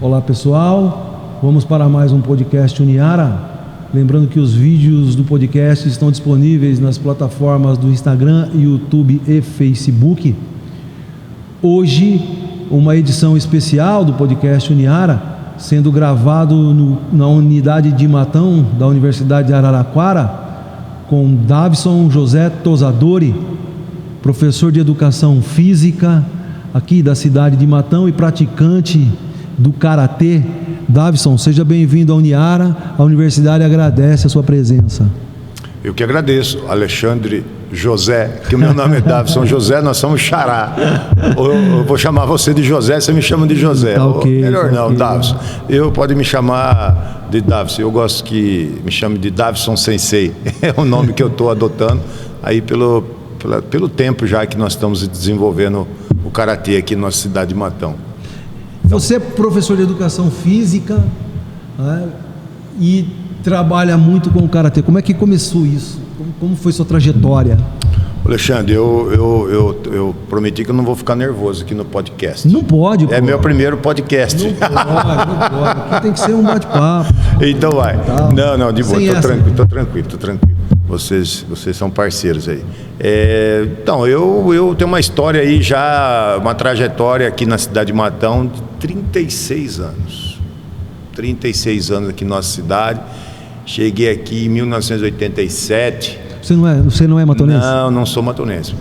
Olá pessoal, vamos para mais um podcast Uniara. Lembrando que os vídeos do podcast estão disponíveis nas plataformas do Instagram, YouTube e Facebook. Hoje, uma edição especial do podcast Uniara, sendo gravado na unidade de Matão da Universidade de Araraquara, com Davison José Tosadori, professor de Educação Física aqui da cidade de Matão e praticante do Karatê. Davison, seja bem-vindo à Uniara. A universidade agradece a sua presença. Eu que agradeço, Alexandre José, que o meu nome é Davison José, nós somos xará. Eu vou chamar você de José, você me chama de José. Tá okay, melhor tá não, okay. Davison. Pode me chamar de Davison. Eu gosto que me chame de Davison Sensei. É o nome que eu estou adotando aí pelo tempo já que nós estamos desenvolvendo o Karatê aqui na nossa cidade de Matão. Você é professor de Educação Física, né, e trabalha muito com o Karatê. Como é que começou isso? Como foi sua trajetória? Alexandre, eu prometi que eu não vou ficar nervoso aqui no podcast. Não pode, É meu primeiro podcast. Não pode. Aqui tem que ser um bate-papo. Então vai. Tá. Não, de boa, tô tranquilo. Vocês são parceiros aí. Então, eu tenho uma história aí já, uma trajetória aqui na cidade de Matão de 36 anos. 36 anos aqui na nossa cidade. Cheguei aqui em 1987. Você não é matonense? Não sou matonense.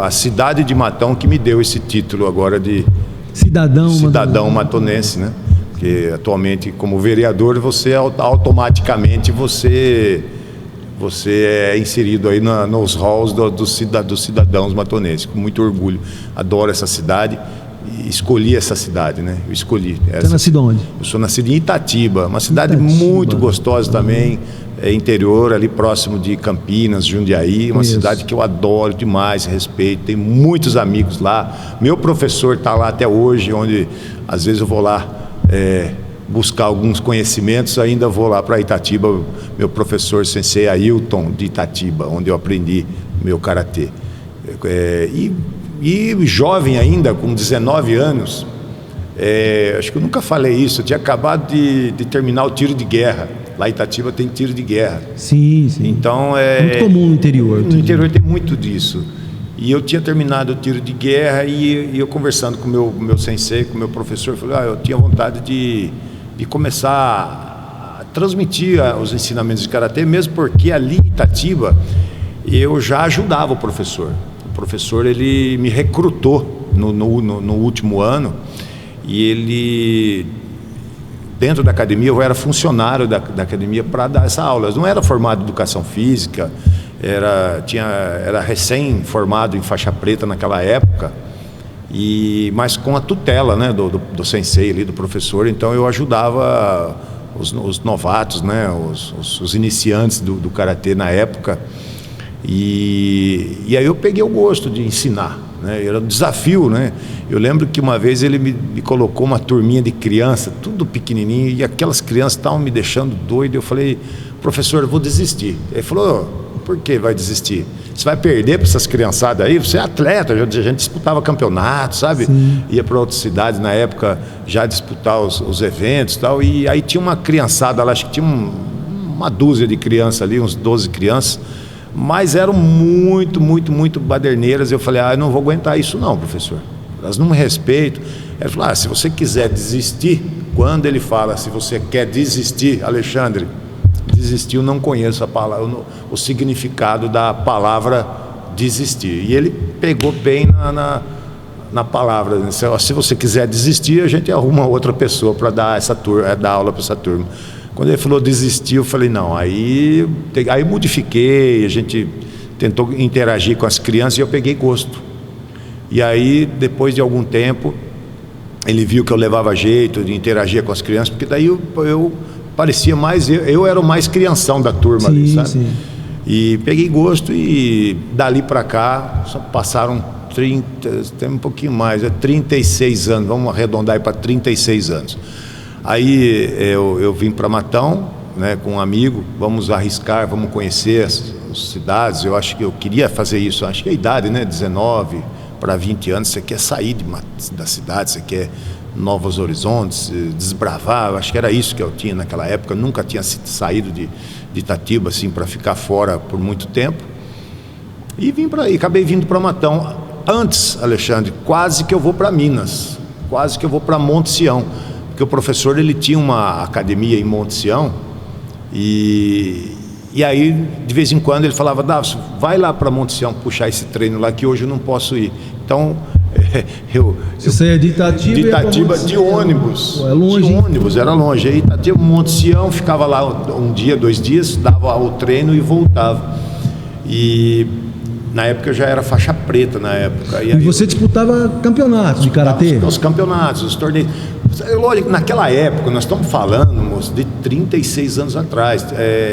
A cidade de Matão que me deu esse título agora de cidadão matonense, né? Porque atualmente, como vereador, você automaticamente você é inserido aí nos halls dos cidadãos matonenses. Com muito orgulho. Adoro essa cidade. Escolhi essa cidade, né? Eu escolhi. Você é nascido onde? Eu sou nascido em Itatiba, uma cidade muito gostosa também, interior, ali próximo de Campinas, Jundiaí, uma cidade que eu adoro demais, respeito, tenho muitos amigos lá. Meu professor está lá até hoje, onde às vezes eu vou lá buscar alguns conhecimentos, ainda vou lá para Itatiba, meu professor Sensei Ailton de Itatiba, onde eu aprendi meu Karatê. E jovem ainda, com 19 anos, acho que eu nunca falei isso, eu tinha acabado de terminar o tiro de guerra. Lá em Itatiba tem tiro de guerra. Sim. Então, muito comum no interior. No interior tem muito disso. E eu tinha terminado o tiro de guerra e eu conversando com o meu sensei, com o meu professor, eu falei, eu tinha vontade de começar a transmitir os ensinamentos de Karatê, mesmo porque ali em Itatiba eu já ajudava o professor. O professor, ele me recrutou no último ano e ele, dentro da academia, eu era funcionário da academia para dar essa aula. Eu não era formado em educação física, era recém-formado em faixa preta naquela época, mas com a tutela, né, do sensei ali, do professor. Então eu ajudava os novatos, né, os iniciantes do Karatê na época. E aí eu peguei o gosto de ensinar, né? Era um desafio, né? Eu lembro que uma vez ele me colocou uma turminha de criança, tudo pequenininho, e aquelas crianças estavam me deixando doido. Eu falei, professor, eu vou desistir. Ele falou, por que vai desistir? Você vai perder para essas criançadas aí? Você é atleta, a gente disputava campeonato, sabe? Sim. Ia para outras cidades na época já disputar os eventos e tal, e aí tinha uma criançada lá, acho que tinha uma dúzia de crianças ali, uns 12 crianças, mas eram muito baderneiras. Eu falei, eu não vou aguentar isso não, professor. Elas não me respeitam. Ele falou, se você quiser desistir, quando ele fala, se você quer desistir, Alexandre, desistir, eu não conheço a palavra, o significado da palavra desistir. E ele pegou bem na palavra, né? Se você quiser desistir, a gente arruma outra pessoa para dar aula para essa turma. Quando ele falou desistir, eu falei, não, aí modifiquei, a gente tentou interagir com as crianças e eu peguei gosto. E aí, depois de algum tempo, ele viu que eu levava jeito de interagir com as crianças, porque daí eu parecia mais, eu era o mais crianção da turma ali, sabe? Sim. E peguei gosto e dali para cá, só passaram tem um pouquinho mais, 36 anos, vamos arredondar aí para 36 anos. Aí eu vim para Matão, né, com um amigo, vamos arriscar, vamos conhecer as cidades. Eu acho que eu queria fazer isso, acho que a idade, né, 19, para 20 anos, você quer sair da cidade, você quer novos horizontes, desbravar. Acho que era isso que eu tinha naquela época. Eu nunca tinha saído de Itatiba assim, para ficar fora por muito tempo. E acabei vindo para Matão. Antes, Alexandre, quase que eu vou para Minas, quase que eu vou para Monte Sião, porque o professor ele tinha uma academia em Monte Sião, e aí de vez em quando ele falava: Davison, vai lá para Monte Sião puxar esse treino lá que hoje eu não posso ir. Então você saía de Itatiba, de ônibus. É longe, de ônibus, era longe. Aí Itatiba, Monte Sião, ficava lá um dia, 2 dias, dava o treino e voltava. E na época eu já era faixa preta na época. E você disputava campeonatos de karatê? Os campeonatos, os torneios. Lógico, naquela época, nós estamos falando, moço, de 36 anos atrás,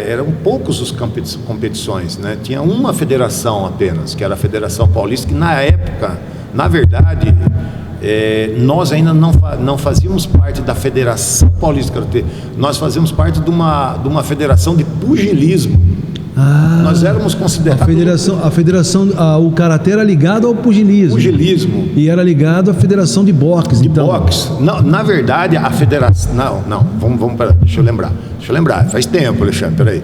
eram poucos as competições, né? Tinha uma federação apenas, que era a Federação Paulista, que na época, na verdade, nós ainda não fazíamos parte da Federação Paulista de Karatê, nós fazíamos parte de uma federação de pugilismo. Nós éramos considerados... O karatê era ligado ao pugilismo. E era ligado à federação de boxe. Boxe. Não, na verdade, a federação... Não, vamos parar, deixa eu lembrar. Faz tempo, Alexandre, peraí.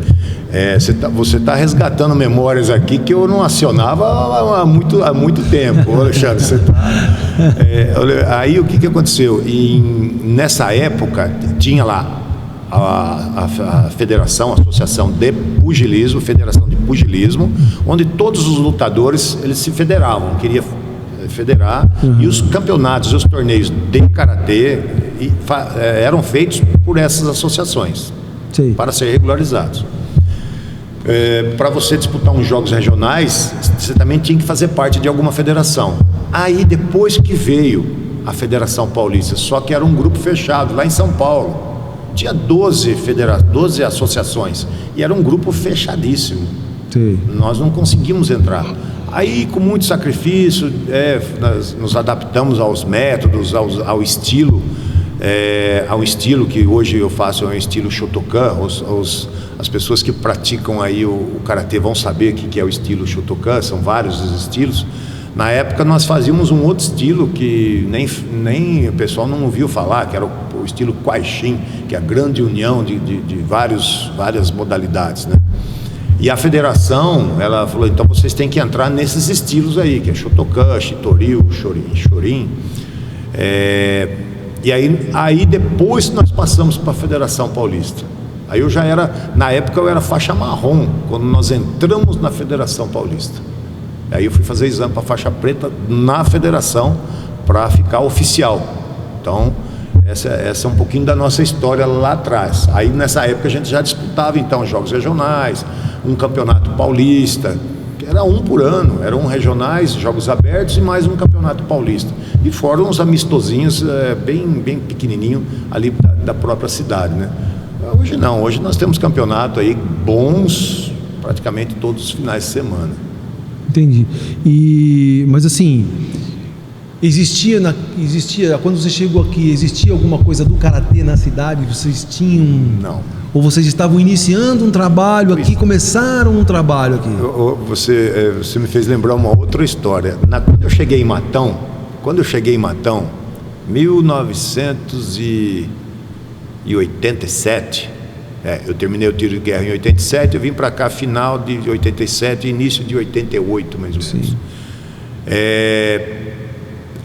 Você está resgatando memórias aqui que eu não acionava há muito tempo, Alexandre. Aí o que aconteceu? Nessa época, tinha lá a federação, a associação de pugilismo, federação de pugilismo, onde todos os lutadores eles se federavam, queria federar, e os campeonatos e os torneios de karatê eram feitos por essas associações. Sim. Para ser regularizados. Para você disputar uns jogos regionais, você também tinha que fazer parte de alguma federação. Aí depois que veio a Federação Paulista, só que era um grupo fechado lá em São Paulo. Tinha 12 associações e era um grupo fechadíssimo. Sim. Nós não conseguimos entrar. Aí, com muito sacrifício, nós nos adaptamos aos métodos, ao estilo que hoje eu faço, é um estilo Shotokan. As pessoas que praticam aí o karatê vão saber o que é o estilo Shotokan, são vários os estilos. Na época nós fazíamos um outro estilo que nem o pessoal não ouviu falar, que era o estilo Kwaishin, que é a grande união de várias modalidades, né? E a federação, ela falou: então vocês têm que entrar nesses estilos aí, que é Shotokan, Shitoryu, Shorin. E aí depois nós passamos para a Federação Paulista. Aí na época eu era faixa marrom, quando nós entramos na Federação Paulista. Aí eu fui fazer exame para faixa preta na federação para ficar oficial. Então, essa é um pouquinho da nossa história lá atrás. Aí nessa época a gente já disputava então jogos regionais, um campeonato paulista, que era um por ano, eram regionais, jogos abertos e mais um campeonato paulista. E fora uns amistosinhos bem pequenininho ali da própria cidade, né? Hoje não, hoje nós temos campeonato aí bons praticamente todos os finais de semana. Entendi. Mas assim, existia quando você chegou aqui, existia alguma coisa do karatê na cidade? Vocês tinham? Não. Ou vocês estavam iniciando um trabalho aqui, começaram um trabalho aqui? Você me fez lembrar uma outra história. Quando eu cheguei em Matão, 1987, eu terminei o tiro de guerra em 87, eu vim para cá final de 87, início de 88, mais ou menos.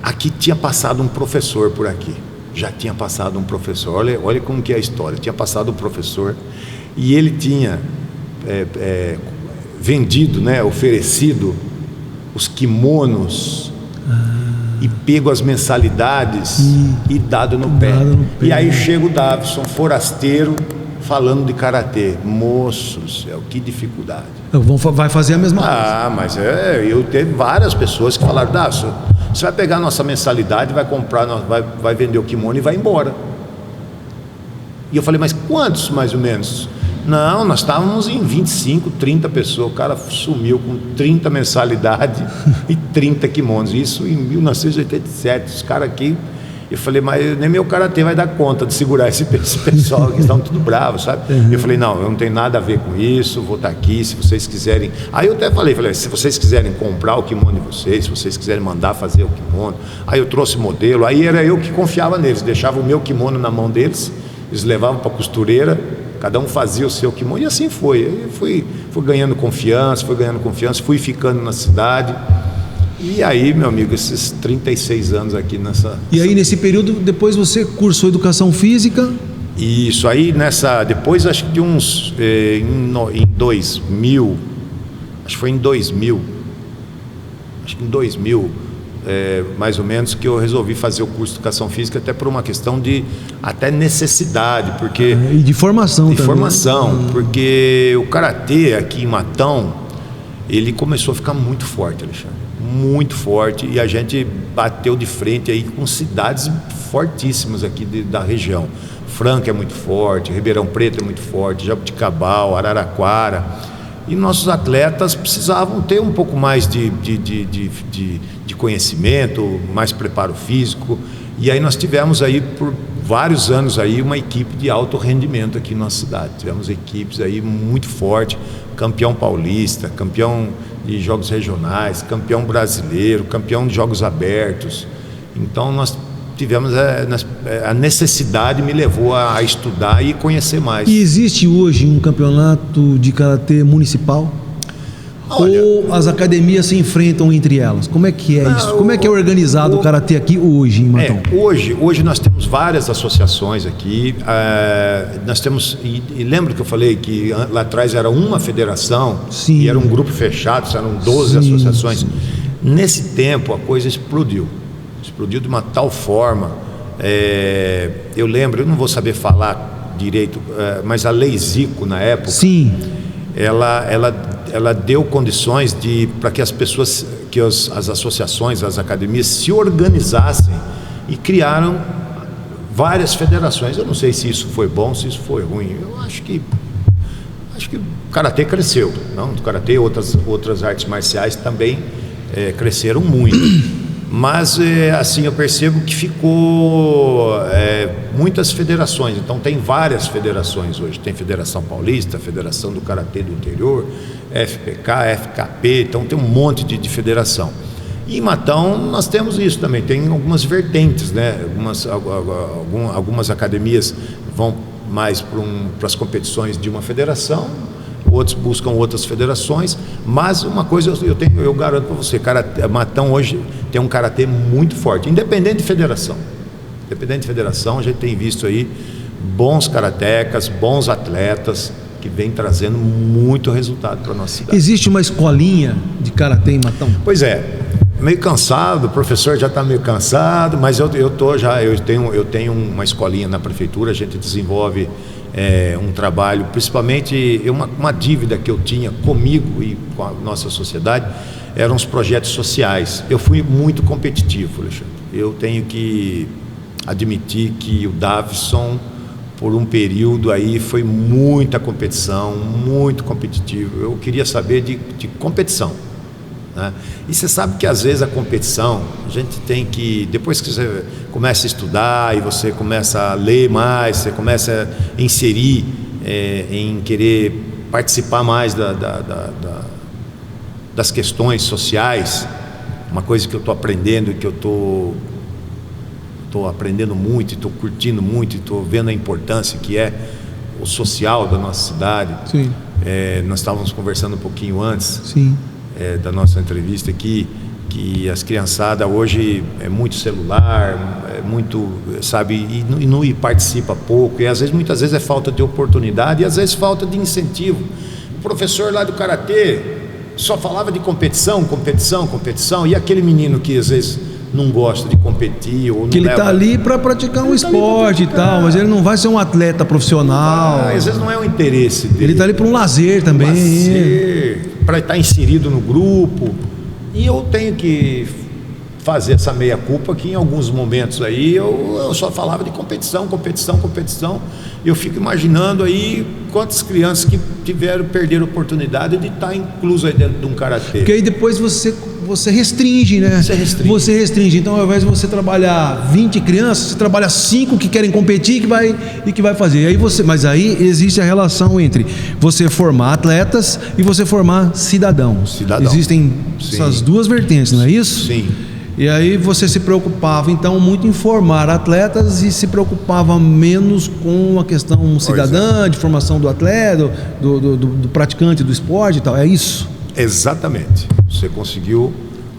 Aqui tinha passado um professor por aqui. Já tinha passado um professor. Olha como que é a história. Tinha passado um professor e ele tinha vendido, né, oferecido os kimonos e pego as mensalidades e dado no pé. E aí chega o Davison, forasteiro, falando de karatê. Moço do céu, que dificuldade. Vai fazer a mesma coisa. Mas eu teve várias pessoas que falaram: Davison, você vai pegar a nossa mensalidade, vai comprar, vai vender o kimono e vai embora. E eu falei: mas quantos mais ou menos? Não, nós estávamos em 25, 30 pessoas. O cara sumiu com 30 mensalidades e 30 kimonos. Isso em 1987. Os caras aqui... Eu falei, mas nem meu karatê vai dar conta de segurar esse pessoal que estão tudo bravos, sabe? Eu falei, não, eu não tenho nada a ver com isso, vou estar aqui, se vocês quiserem. Aí eu até falei, se vocês quiserem comprar o kimono de vocês, se vocês quiserem mandar fazer o kimono. Aí eu trouxe modelo, aí era eu que confiava neles, deixava o meu kimono na mão deles, eles levavam para a costureira, cada um fazia o seu kimono, e assim foi. Eu fui ganhando confiança, fui ficando na cidade. E aí, meu amigo, esses 36 anos aqui nessa... E aí, nesse período, depois você cursou Educação Física? Isso, aí depois acho que de uns... em 2000, acho que foi em 2000, mais ou menos, que eu resolvi fazer o curso de Educação Física, até por uma questão de até necessidade, porque... E de formação também. De formação, porque o Karatê aqui em Matão, ele começou a ficar muito forte, Alexandre. Muito forte, e a gente bateu de frente aí com cidades fortíssimas aqui da região. Franca é muito forte, Ribeirão Preto é muito forte, Jabuticabal, Araraquara, e nossos atletas precisavam ter um pouco mais de conhecimento, mais preparo físico, e aí nós tivemos aí por vários anos aí uma equipe de alto rendimento aqui na nossa cidade. Tivemos equipes aí muito fortes, campeão paulista, campeão de jogos regionais, campeão brasileiro, campeão de jogos abertos. Então nós tivemos a necessidade, me levou a estudar e conhecer mais. E existe hoje um campeonato de karatê municipal? Olha, ou as academias se enfrentam entre elas? Como é que é isso? Como é que é organizado o karatê aqui hoje em Matão? Hoje nós temos várias associações aqui. Nós temos, e lembra que eu falei que lá atrás era uma federação? Sim. E era um grupo fechado, eram 12 associações. Sim. Nesse tempo a coisa explodiu de uma tal forma. Eu lembro, eu não vou saber falar direito, mas a Lei Zico na época, sim, ela deu condições para que as pessoas, que as associações, as academias se organizassem e criaram várias federações. Eu não sei se isso foi bom, se isso foi ruim. Eu acho que o karatê cresceu, não? O karatê, outras artes marciais também cresceram muito. Mas assim, eu percebo que ficou muitas federações. Então tem várias federações hoje. Tem Federação Paulista, Federação do Karatê do Interior, FPK, FKP. Então tem um monte de federação. E em Matão nós temos isso também. Tem algumas vertentes, né? Algumas academias vão mais para as competições de uma federação, outros buscam outras federações, mas uma coisa eu garanto para você, Matão hoje tem um karatê muito forte, independente de federação. A gente tem visto aí bons karatecas, bons atletas que vêm trazendo muito resultado para a nossa cidade. Existe uma escolinha de karatê em Matão? Pois é, meio cansado, o professor já está meio cansado, mas eu tenho uma escolinha na prefeitura, a gente desenvolve um trabalho, principalmente uma dívida que eu tinha comigo e com a nossa sociedade, eram os projetos sociais. Eu fui muito competitivo, Alexandre. Eu tenho que admitir que o Davison, por um período aí, foi muita competição, muito competitivo. Eu queria saber de competição, né? E você sabe que às vezes a competição, a gente tem que, depois que você começa a estudar e você começa a ler mais, você começa a inserir em querer participar mais das questões sociais, uma coisa que eu estou aprendendo e que eu estou aprendendo muito, estou curtindo muito, estou vendo a importância que é o social da nossa cidade. Sim. Nós estávamos conversando um pouquinho antes. Sim. Da nossa entrevista aqui, que as criançadas hoje é muito celular, muito, sabe, e participa pouco, e muitas vezes é falta de oportunidade, e às vezes falta de incentivo. O professor lá do karatê só falava de competição, e aquele menino que às vezes não gosta de competir, ou não que ele está ali para praticar um esporte e tal, mas ele não vai ser um atleta profissional. Às vezes não é o interesse dele. Ele está ali para um lazer também. Para estar inserido no grupo. E eu tenho que fazer essa meia-culpa, que em alguns momentos aí eu só falava de competição. Eu fico imaginando aí quantas crianças que perderam a oportunidade de estar incluso aí dentro de um karatê. Porque aí depois você você restringe, né? Você restringe. Então, ao invés de você trabalhar 20 crianças, você trabalha 5 que querem competir e que vai fazer. Mas aí existe a relação entre você formar atletas e você formar cidadãos. Existem essas duas vertentes, não é isso? Sim. E aí você se preocupava, então, muito em formar atletas e se preocupava menos com a questão cidadã, de formação do atleta, do praticante do esporte e tal. É isso? Exatamente. Você conseguiu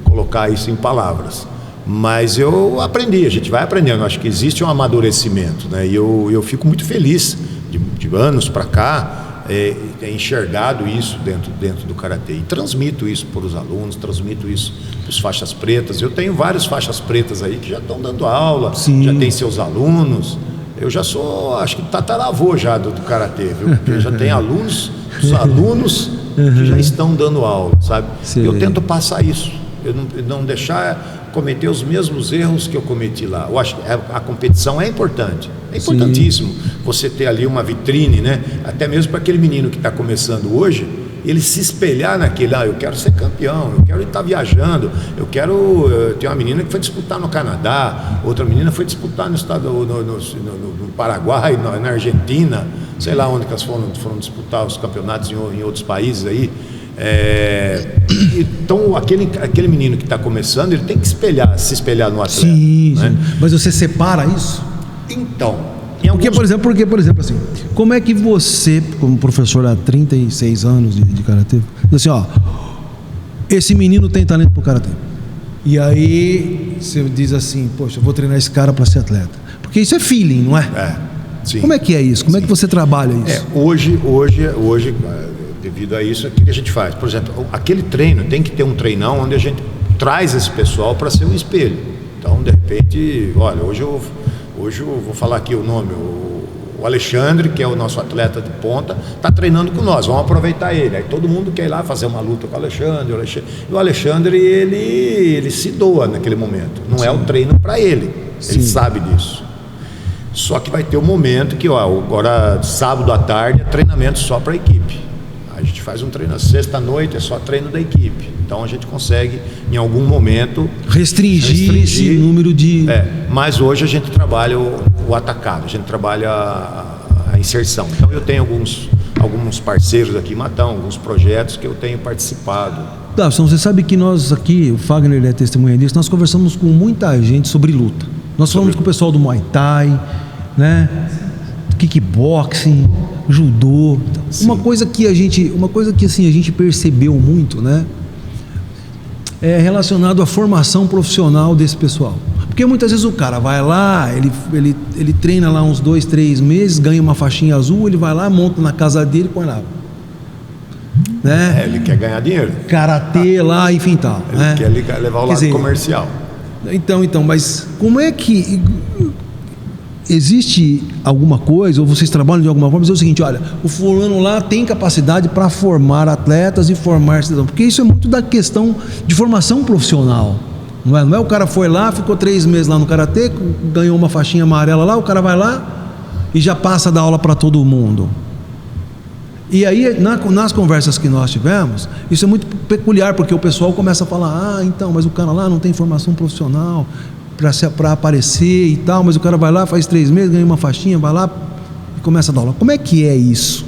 colocar isso em palavras. Mas eu aprendi, a gente vai aprendendo. Acho que existe um amadurecimento, né? E eu fico muito feliz de anos para cá ter enxergado isso dentro do karatê. E transmito isso para os alunos, transmito isso para os faixas pretas. Eu tenho vários faixas pretas aí que já estão dando aula, já tem seus alunos. Eu já sou, acho que tataravô já do karatê, viu? Porque já tem alunos, os alunos que já estão dando aula, sabe? Eu tento passar isso, eu não deixar cometer os mesmos erros que eu cometi lá. Eu acho que a competição é importante, é importantíssimo você ter ali uma vitrine, né? Até mesmo para aquele menino que está começando hoje, ele se espelhar naquele, eu quero ser campeão, eu quero estar viajando, tem uma menina que foi disputar no Canadá, outra menina foi disputar no Paraguai, na Argentina, sei lá onde que elas foram disputar os campeonatos em outros países aí. Então aquele menino que está começando, ele tem que se espelhar no atleta. Né? Mas você separa isso? Então, porque, por exemplo, assim, como é que você, como professor há 36 anos de karatê, diz assim, esse menino tem talento pro karatê, e aí você diz assim, poxa, eu vou treinar esse cara para ser atleta, porque isso é feeling, não é? Sim. Como é que é isso? Como é que você trabalha isso? Hoje, devido a isso, o que a gente faz? Por exemplo, aquele treino tem que ter um treinão onde a gente traz esse pessoal para ser um espelho. Então, de repente, olha, hoje eu vou falar aqui o nome, o Alexandre, que é o nosso atleta de ponta, está treinando com nós, vamos aproveitar ele. Aí todo mundo quer ir lá fazer uma luta com o Alexandre. E o Alexandre, ele se doa naquele momento. Não é o treino para ele, ele sabe disso. Só que vai ter um momento que, agora sábado à tarde, é treinamento só para a equipe. A gente faz um treino, sexta-noite é só treino da equipe. Então a gente consegue, em algum momento, restringir esse número de... Mas hoje a gente trabalha o atacado, a gente trabalha a inserção. Então eu tenho alguns parceiros aqui em Matão, alguns projetos que eu tenho participado. Davison, você sabe que nós aqui, o Fagner é testemunha disso, nós conversamos com muita gente sobre luta. Nós falamos com o pessoal do Muay Thai, né? Kickboxing, judô. Uma coisa que assim, a gente percebeu muito, né? É relacionado à formação profissional desse pessoal. Porque muitas vezes o cara vai lá, ele treina lá uns 2, 3 meses, ganha uma faixinha azul, ele vai lá, monta na casa dele e põe lá. Né? Ele quer ganhar dinheiro. Karatê lá, enfim tal. Ele quer levar o lado comercial. Então, mas como é que... Existe alguma coisa, ou vocês trabalham de alguma forma, dizer o seguinte, olha, o fulano lá tem capacidade para formar atletas e formar cidadãos, porque isso é muito da questão de formação profissional, não é o cara foi lá, ficou 3 meses lá no karatê, ganhou uma faixinha amarela lá, o cara vai lá e já passa a dar aula para todo mundo. E aí, nas conversas que nós tivemos, isso é muito peculiar, porque o pessoal começa a falar, então, mas o cara lá não tem formação profissional para aparecer e tal, mas o cara vai lá, faz 3 meses, ganha uma faixinha, vai lá e começa a dar aula. Como é que é isso?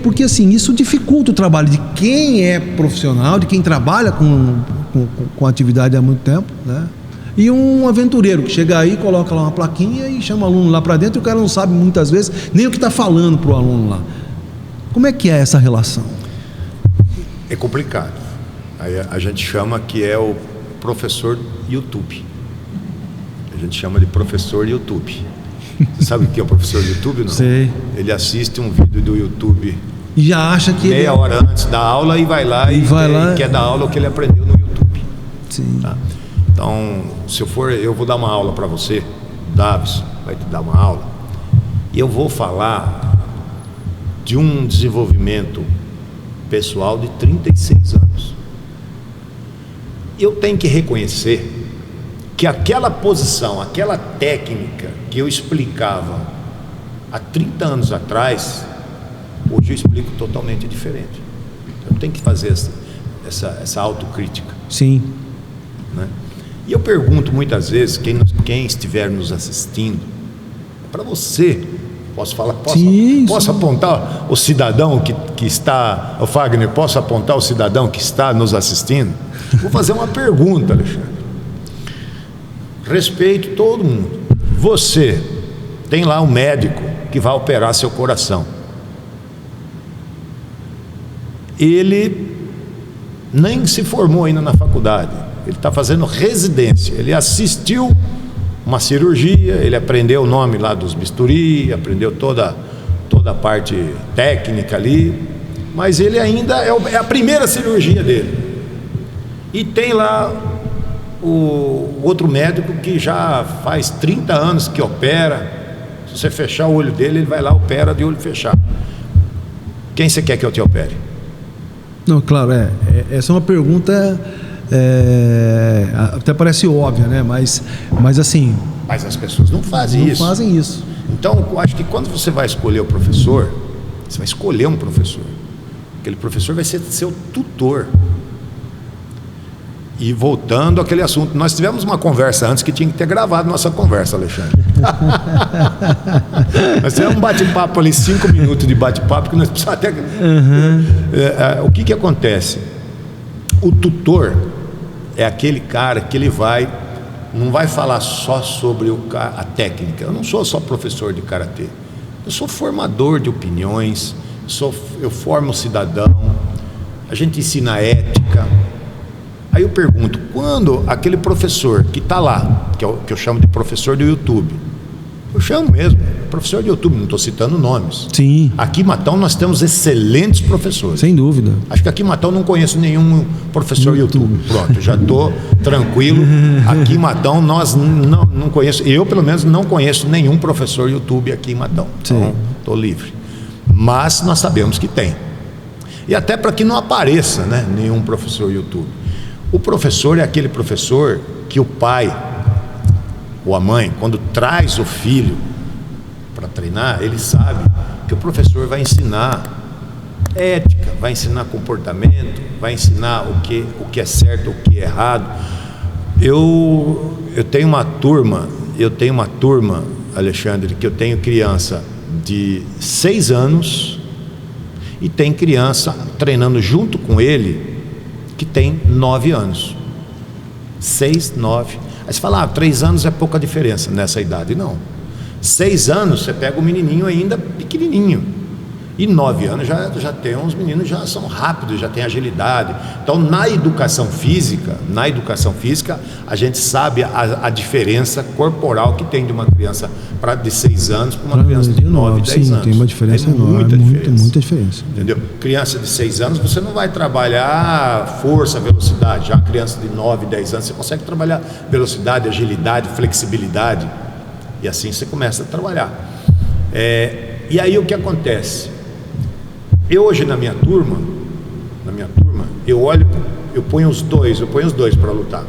Porque assim, isso dificulta o trabalho de quem é profissional, de quem trabalha com atividade há muito tempo, né? E um aventureiro que chega aí, coloca lá uma plaquinha e chama o aluno lá para dentro, e o cara não sabe muitas vezes nem o que está falando para o aluno lá. Como é que é essa relação? É complicado. Aí a gente chama que é o professor YouTube. A gente chama de professor YouTube. Você sabe o que é o professor YouTube? Não? Sei. Ele assiste um vídeo do YouTube e já acha que meia hora antes da aula e vai lá e quer dar aula o que ele aprendeu no YouTube. Sim. Tá? Então, se eu vou dar uma aula para você, Davison vai te dar uma aula, e eu vou falar de um desenvolvimento pessoal de 36 anos. Eu tenho que reconhecer que aquela posição, aquela técnica que eu explicava há 30 anos atrás, hoje eu explico totalmente diferente. Eu tenho que fazer essa autocrítica. Sim. Né? E eu pergunto muitas vezes, quem estiver nos assistindo, para você, posso falar? Posso apontar o cidadão que está, o Fagner, posso apontar o cidadão que está nos assistindo? Vou fazer uma pergunta, Alexandre. Respeito todo mundo. Você tem lá um médico que vai operar seu coração. Ele nem se formou ainda na faculdade. Ele está fazendo residência. Ele assistiu uma cirurgia, ele aprendeu o nome lá dos bisturi, aprendeu toda a parte técnica ali, mas ele ainda é a primeira cirurgia dele. E tem lá o outro médico que já faz 30 anos que opera. Se você fechar o olho dele, ele vai lá, opera de olho fechado. Quem você quer que eu te opere? Não, claro, essa é uma pergunta até parece óbvia, né? Mas assim... Mas as pessoas não fazem isso. Não fazem isso. Então, eu acho que quando você vai escolher o professor, você vai escolher um professor. Aquele professor vai ser seu tutor. E voltando àquele assunto, nós tivemos uma conversa antes que tinha que ter gravado nossa conversa, Alexandre. Nós tivemos um bate-papo ali, 5 minutos de bate-papo, que nós precisamos até... O que acontece? O tutor é aquele cara que ele não vai falar só sobre a técnica. Eu não sou só professor de karatê. Eu sou formador de opiniões, eu formo o cidadão, a gente ensina ética. Aí eu pergunto, quando aquele professor que está lá, que eu chamo de professor do YouTube, eu chamo mesmo, professor de YouTube, não estou citando nomes. Sim. Aqui em Matão nós temos excelentes professores. Sem dúvida. Acho que aqui em Matão não conheço nenhum professor YouTube. Pronto, já estou tranquilo. Aqui em Matão nós não conheço, eu pelo menos não conheço nenhum professor YouTube aqui em Matão. Então estou livre. Mas nós sabemos que tem. E até para que não apareça, né, nenhum professor YouTube. O professor é aquele professor que o pai ou a mãe, quando traz o filho para treinar, ele sabe que o professor vai ensinar ética, vai ensinar comportamento, vai ensinar o que é certo, o que é errado. Eu tenho uma turma, Alexandre, que eu tenho criança de 6 anos e tem criança treinando junto com ele que tem 9 anos. 6, 9. Aí você fala, 3 anos é pouca diferença nessa idade. Não. 6 anos você pega o menininho ainda pequenininho. E 9 anos já tem uns meninos, já são rápidos, já tem agilidade. Então na educação física, a gente sabe a diferença corporal que tem de uma criança de 6 anos para uma criança de 9, 10 anos. Tem uma diferença enorme, muita diferença. Entendeu? Criança de 6 anos, você não vai trabalhar força, velocidade. Já criança de 9, 10 anos, você consegue trabalhar velocidade, agilidade, flexibilidade. E assim você começa a trabalhar. E aí o que acontece? Eu hoje na minha turma, eu ponho os dois para lutar.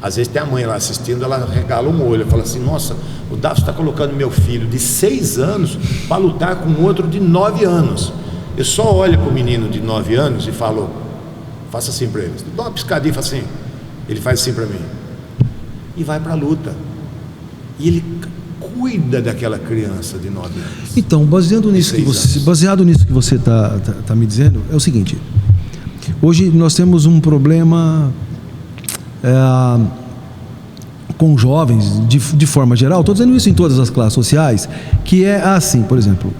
Às vezes tem a mãe lá assistindo, ela regala um olho, fala assim, nossa, o Dafo está colocando meu filho de 6 anos para lutar com outro de 9 anos. Eu só olho para o menino de 9 anos e falo, faça assim para ele, dá uma piscadinha e fala assim, ele faz assim para mim, e vai para a luta. E ele cuida daquela criança de 9 anos. Então, baseado nisso que você está me dizendo, é o seguinte: hoje nós temos um problema com jovens, de forma geral, estou dizendo isso em todas as classes sociais, que é assim, por exemplo,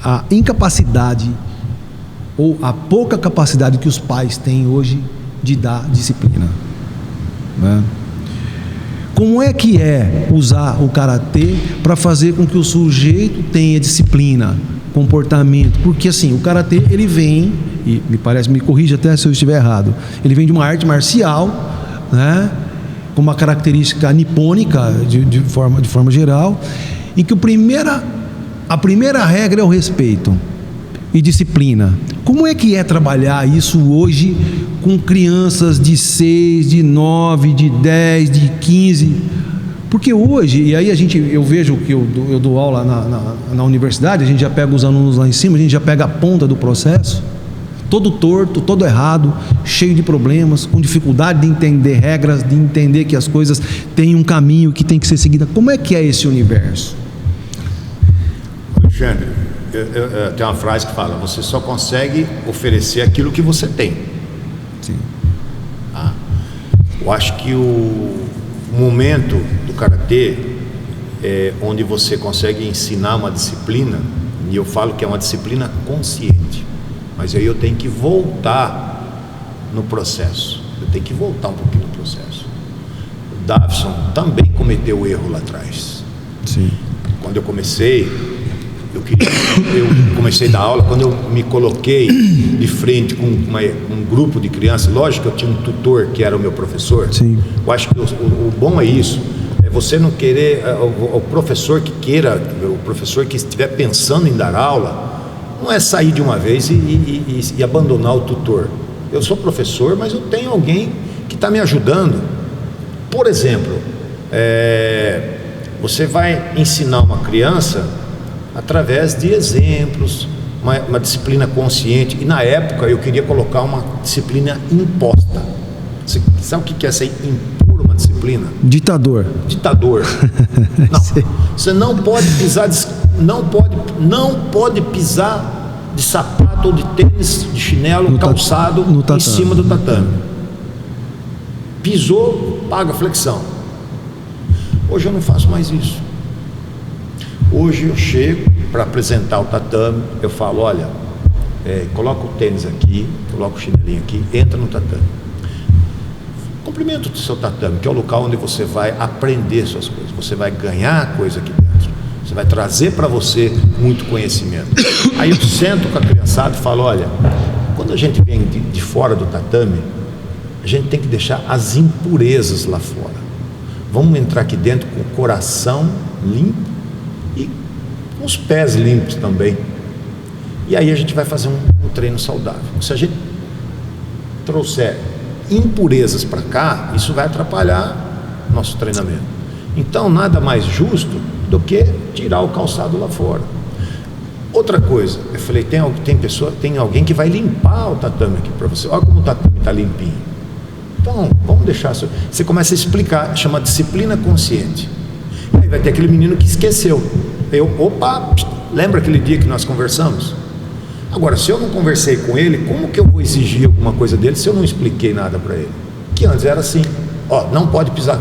a incapacidade ou a pouca capacidade que os pais têm hoje de dar disciplina, né? Como é que usar o karatê para fazer com que o sujeito tenha disciplina, comportamento? Porque assim, o karatê ele vem, e me corrija até se eu estiver errado, ele vem de uma arte marcial, né, com uma característica nipônica de forma geral, em que a primeira regra é o respeito e disciplina. Como é que é trabalhar isso hoje com crianças de 6, de 9, de 10, de 15? Porque hoje, e aí eu vejo que eu dou aula na universidade, a gente já pega os alunos lá em cima, a gente já pega a ponta do processo, todo torto, todo errado, cheio de problemas, com dificuldade de entender regras, de entender que as coisas têm um caminho que tem que ser seguido. Como é que é esse universo? Alexandre, eu tenho uma frase que fala: você só consegue oferecer aquilo que você tem. Sim. Eu acho que o momento do karatê é onde você consegue ensinar uma disciplina, e eu falo que é uma disciplina consciente, mas aí eu tenho que voltar no processo, eu tenho que voltar um pouquinho no processo. O Davidson também cometeu erro lá atrás. Sim. Quando eu comecei, eu comecei a dar aula, quando eu me coloquei de frente com um grupo de crianças, lógico que eu tinha um tutor que era o meu professor. Sim. Eu acho que o bom é isso, é você não querer, o professor que queira, o professor que estiver pensando em dar aula, não é sair de uma vez e abandonar o tutor. Eu sou professor, mas eu tenho alguém que está me ajudando. Por exemplo, você vai ensinar uma criança através de exemplos, uma disciplina consciente. E na época eu queria colocar uma disciplina imposta. Você sabe o que é ser impor uma disciplina? Ditador. Não, você não pode pisar não pode pisar de sapato ou de tênis, de chinelo, calçado em cima do tatame. Pisou, paga flexão. Hoje eu não faço mais isso. Hoje eu chego para apresentar o tatame, eu falo: olha, coloca o tênis aqui, coloca o chinelinho aqui, entra no tatame. Cumprimento do seu tatame, que é o local onde você vai aprender suas coisas, você vai ganhar coisa aqui dentro, você vai trazer para você muito conhecimento. Aí eu sento com a criançada e falo: olha, quando a gente vem de fora do tatame, a gente tem que deixar as impurezas lá fora. Vamos entrar aqui dentro com o coração limpo e com os pés limpos também. E aí a gente vai fazer um treino saudável. Se a gente trouxer impurezas para cá, isso vai atrapalhar nosso treinamento. Então nada mais justo do que tirar o calçado lá fora. Outra coisa, eu falei: tem alguém que vai limpar o tatame aqui para você. Olha como o tatame está limpinho. Então vamos deixar. Você começa a explicar, chama disciplina consciente. Aí vai ter aquele menino que esqueceu. Lembra aquele dia que nós conversamos? Agora, se eu não conversei com ele, como que eu vou exigir alguma coisa dele se eu não expliquei nada para ele? Que antes era assim: não pode pisar.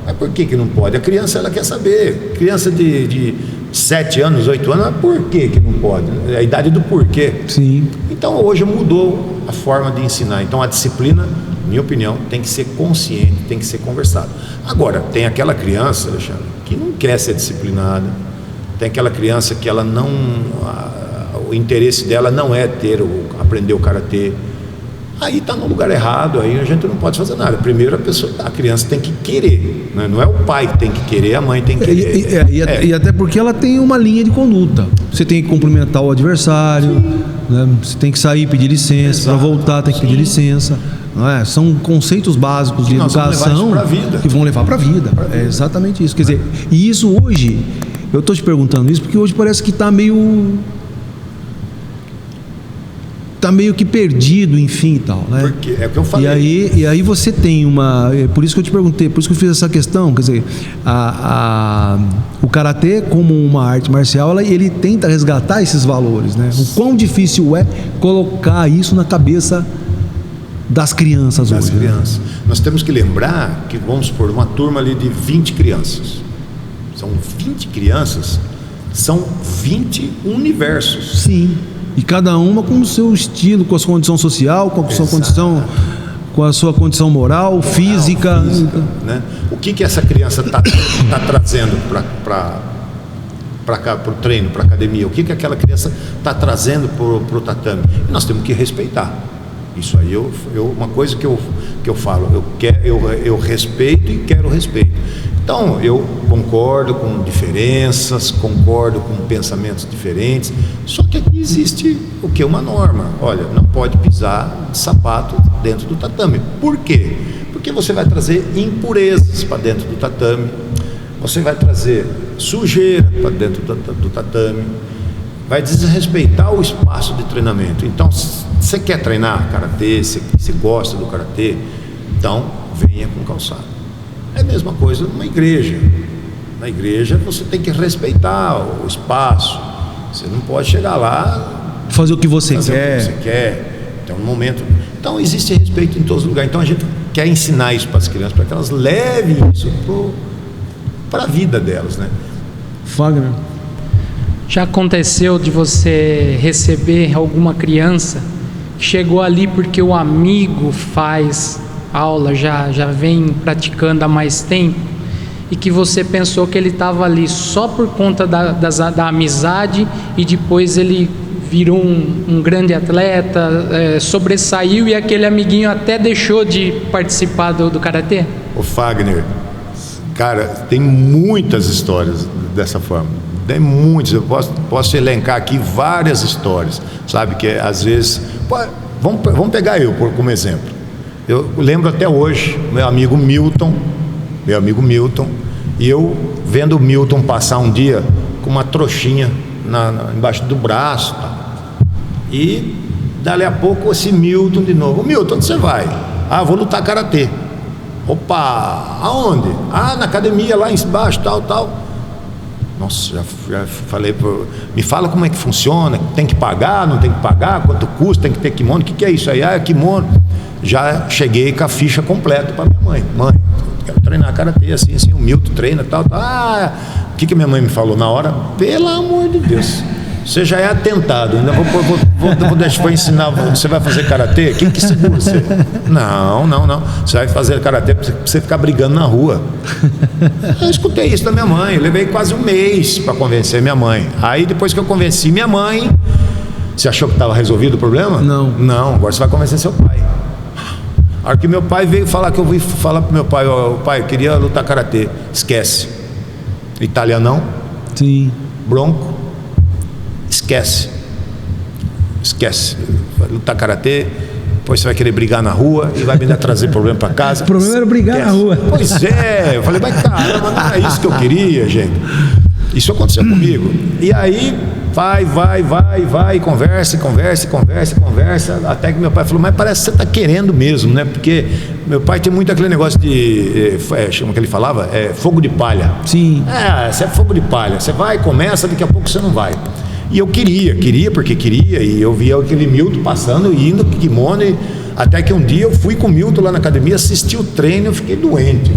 Mas por que não pode? A criança, ela quer saber. Criança de 7 anos, 8 anos, mas por que não pode? É a idade do porquê. Sim. Então hoje mudou a forma de ensinar. Então a disciplina, minha opinião, tem que ser consciente, tem que ser conversado. Agora, tem aquela criança, Alexandre, que não quer ser disciplinada. Tem aquela criança que ela não... o interesse dela não é aprender o karatê. Aí está no lugar errado, aí a gente não pode fazer nada. Primeiro a criança tem que querer, né? Não é o pai que tem que querer, a mãe tem que querer. E até porque ela tem uma linha de conduta. Você tem que cumprimentar o adversário, né? Você tem que sair e pedir licença, para voltar tem que pedir licença. Não é? São conceitos básicos de educação que vão levar para a vida. É exatamente isso. Quer dizer, e isso hoje, eu estou te perguntando isso porque hoje parece que está meio que perdido, enfim e tal, né? Porque é o que eu falei. E aí você tem por isso que eu te perguntei, por isso que eu fiz essa questão, quer dizer, o karatê como uma arte marcial, ele tenta resgatar esses valores, né? O quão difícil é colocar isso na cabeça das crianças hoje. Né? Nós temos que lembrar que, vamos supor, uma turma ali de 20 crianças. São 20 crianças, são 20 universos. Sim. E cada uma com o seu estilo, com a sua condição social, com a sua condição, com a sua condição moral, física, né? O que essa criança está trazendo para o treino, para a academia? O que aquela criança está trazendo para o tatame? E nós temos que respeitar. Isso aí uma coisa que eu falo, eu respeito e quero respeito. Então eu concordo com diferenças, concordo com pensamentos diferentes, só que aqui existe uma norma. Olha, não pode pisar de sapato dentro do tatame. Por quê? Porque você vai trazer impurezas para dentro do tatame, você vai trazer sujeira para dentro do tatame, vai desrespeitar o espaço de treinamento. Então, você quer treinar karatê, você gosta do karatê, então venha com calçado. É a mesma coisa numa igreja. Na igreja você tem que respeitar o espaço. Você não pode chegar lá fazer o que você quer. Então, no momento. Então existe respeito em todos os lugares. Então a gente quer ensinar isso para as crianças, para que elas levem isso para a vida delas, né? Fagner. Já aconteceu de você receber alguma criança que chegou ali porque o amigo faz aula, já vem praticando há mais tempo, e que você pensou que ele estava ali só por conta da amizade, e depois ele virou um grande atleta, sobressaiu, e aquele amiguinho até deixou de participar do karatê? O Fagner, cara, tem muitas histórias dessa forma. Tem muitas, eu posso elencar aqui várias histórias, sabe, que às vezes, vamos pegar eu como exemplo. Eu lembro até hoje, meu amigo Milton, e eu vendo o Milton passar um dia com uma trouxinha embaixo do braço, tá? E dali a pouco esse Milton de novo: Milton, onde você vai? Ah, vou lutar karatê. Opa, aonde? Ah, na academia lá embaixo, tal. Nossa, já falei, me fala como é que funciona, tem que pagar, não tem que pagar, quanto custa, tem que ter kimono, o que é isso aí? Ah, é kimono. Já cheguei com a ficha completa para minha mãe. Mãe, quero treinar karatê, assim, o Milton treina, tal. Ah, o que minha mãe me falou na hora? Pelo amor de Deus, você já é atentado, ainda vou deixar para ensinar, você vai fazer karatê? Quem que segura você? Não, você vai fazer karatê para você ficar brigando na rua. Eu escutei isso da minha mãe, eu levei quase um mês para convencer minha mãe. Aí depois que eu convenci minha mãe, você achou que estava resolvido o problema? Não, agora você vai convencer seu pai. A hora que meu pai veio falar, que eu ouvi falar pro meu pai: pai, eu queria lutar karatê. Esquece. Italianão? Sim. Bronco? Esquece. Vai lutar karatê, depois você vai querer brigar na rua e vai me trazer problema para casa. O problema era brigar na rua. Pois é, eu falei: mas caramba, não é isso que eu queria, gente. Isso aconteceu comigo. E aí vai, conversa, até que meu pai falou: mas parece que você está querendo mesmo, né? Porque meu pai tem muito aquele negócio de, chama que ele falava, fogo de palha. Sim. Você é fogo de palha, você vai, começa, daqui a pouco você não vai. E eu queria, e eu via aquele Milton passando, indo com kimono, até que um dia eu fui com o Milton lá na academia, assisti o treino, eu fiquei doente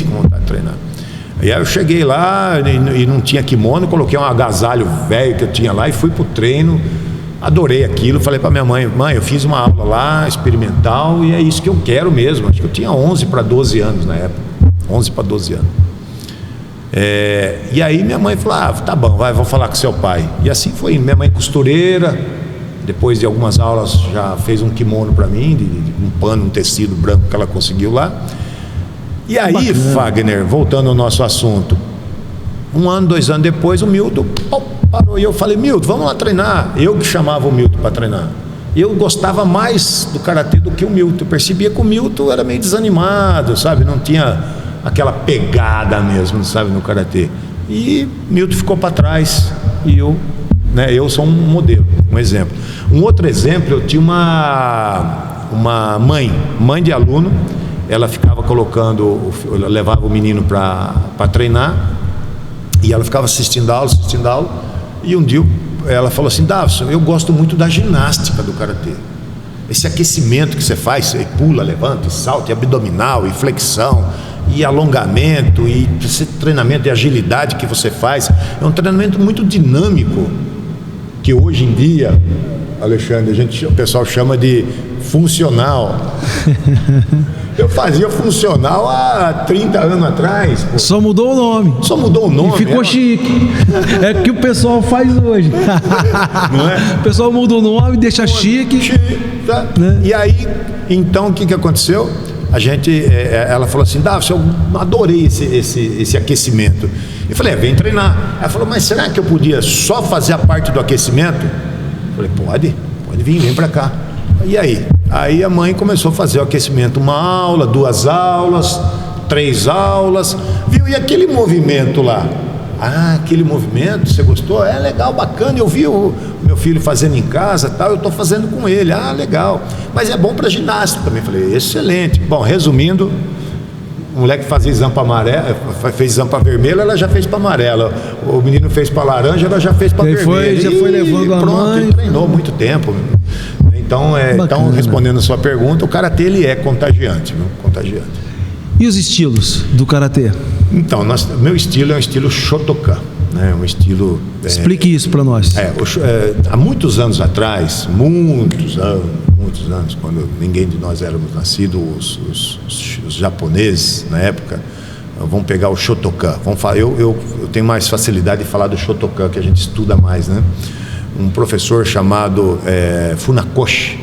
com vontade de treinar. E aí eu cheguei lá e não tinha kimono, coloquei um agasalho velho que eu tinha lá e fui pro treino, adorei aquilo, falei pra minha mãe: eu fiz uma aula lá, experimental, e é isso que eu quero mesmo. Acho que eu tinha 11 para 12 anos na época, 11 para 12 anos. E aí minha mãe falou: tá bom, vou falar com seu pai. E assim foi, minha mãe costureira, depois de algumas aulas já fez um kimono para mim, de um pano, um tecido branco que ela conseguiu lá. E aí, bacana. Fagner, voltando ao nosso assunto, 1 ano, 2 anos depois, o Milton parou, e eu falei: Milton, vamos lá treinar. Eu que chamava o Milton para treinar. Eu gostava mais do karatê do que o Milton. Eu percebia que o Milton era meio desanimado, sabe? Não tinha aquela pegada mesmo, sabe, no karatê. E Milton ficou para trás, e eu sou um modelo, um exemplo. Um outro exemplo, eu tinha uma mãe de aluno. Ela ficava levava o menino para treinar, e ela ficava assistindo aula, e um dia ela falou assim: Davison, eu gosto muito da ginástica do karatê, esse aquecimento que você faz, você pula, levanta, salta, e abdominal, e flexão, e alongamento, e esse treinamento de agilidade que você faz, é um treinamento muito dinâmico, que hoje em dia, Alexandre, o pessoal chama de funcional. Eu fazia funcional há 30 anos atrás. Pô. Só mudou o nome. E ficou chique. É o que o pessoal faz hoje. Não é? O pessoal muda o nome, deixa chique. Tá? Né? E aí, então, o que aconteceu? Ela falou assim: eu adorei esse aquecimento. Eu falei: vem treinar. Ela falou: mas será que eu podia só fazer a parte do aquecimento? Eu falei: pode vir, vem pra cá. E aí? Aí a mãe começou a fazer o aquecimento, 1 aula, 2 aulas, 3 aulas, viu? E aquele movimento lá? aquele movimento, você gostou? É legal, bacana, eu vi o meu filho fazendo em casa, tal, eu estou fazendo com ele, legal, mas é bom para ginástica também. Falei, excelente. Bom, resumindo, o moleque fazia exame para amarela, fez exame para vermelho, ela já fez para amarela. O menino fez para laranja, ela já fez para vermelho. Já foi levando a mãe. Treinou muito tempo. Então, respondendo a sua pergunta, o karatê ele é contagiante, viu? Contagiante. E os estilos do karatê? Então, meu estilo é um estilo Shotokan, né? Um estilo. Explique isso para nós. Há muitos anos atrás, muitos anos, quando ninguém de nós éramos nascidos, os japoneses na época, vão pegar o Shotokan. Eu tenho mais facilidade de falar do Shotokan, que a gente estuda mais, né? Um professor chamado Funakoshi,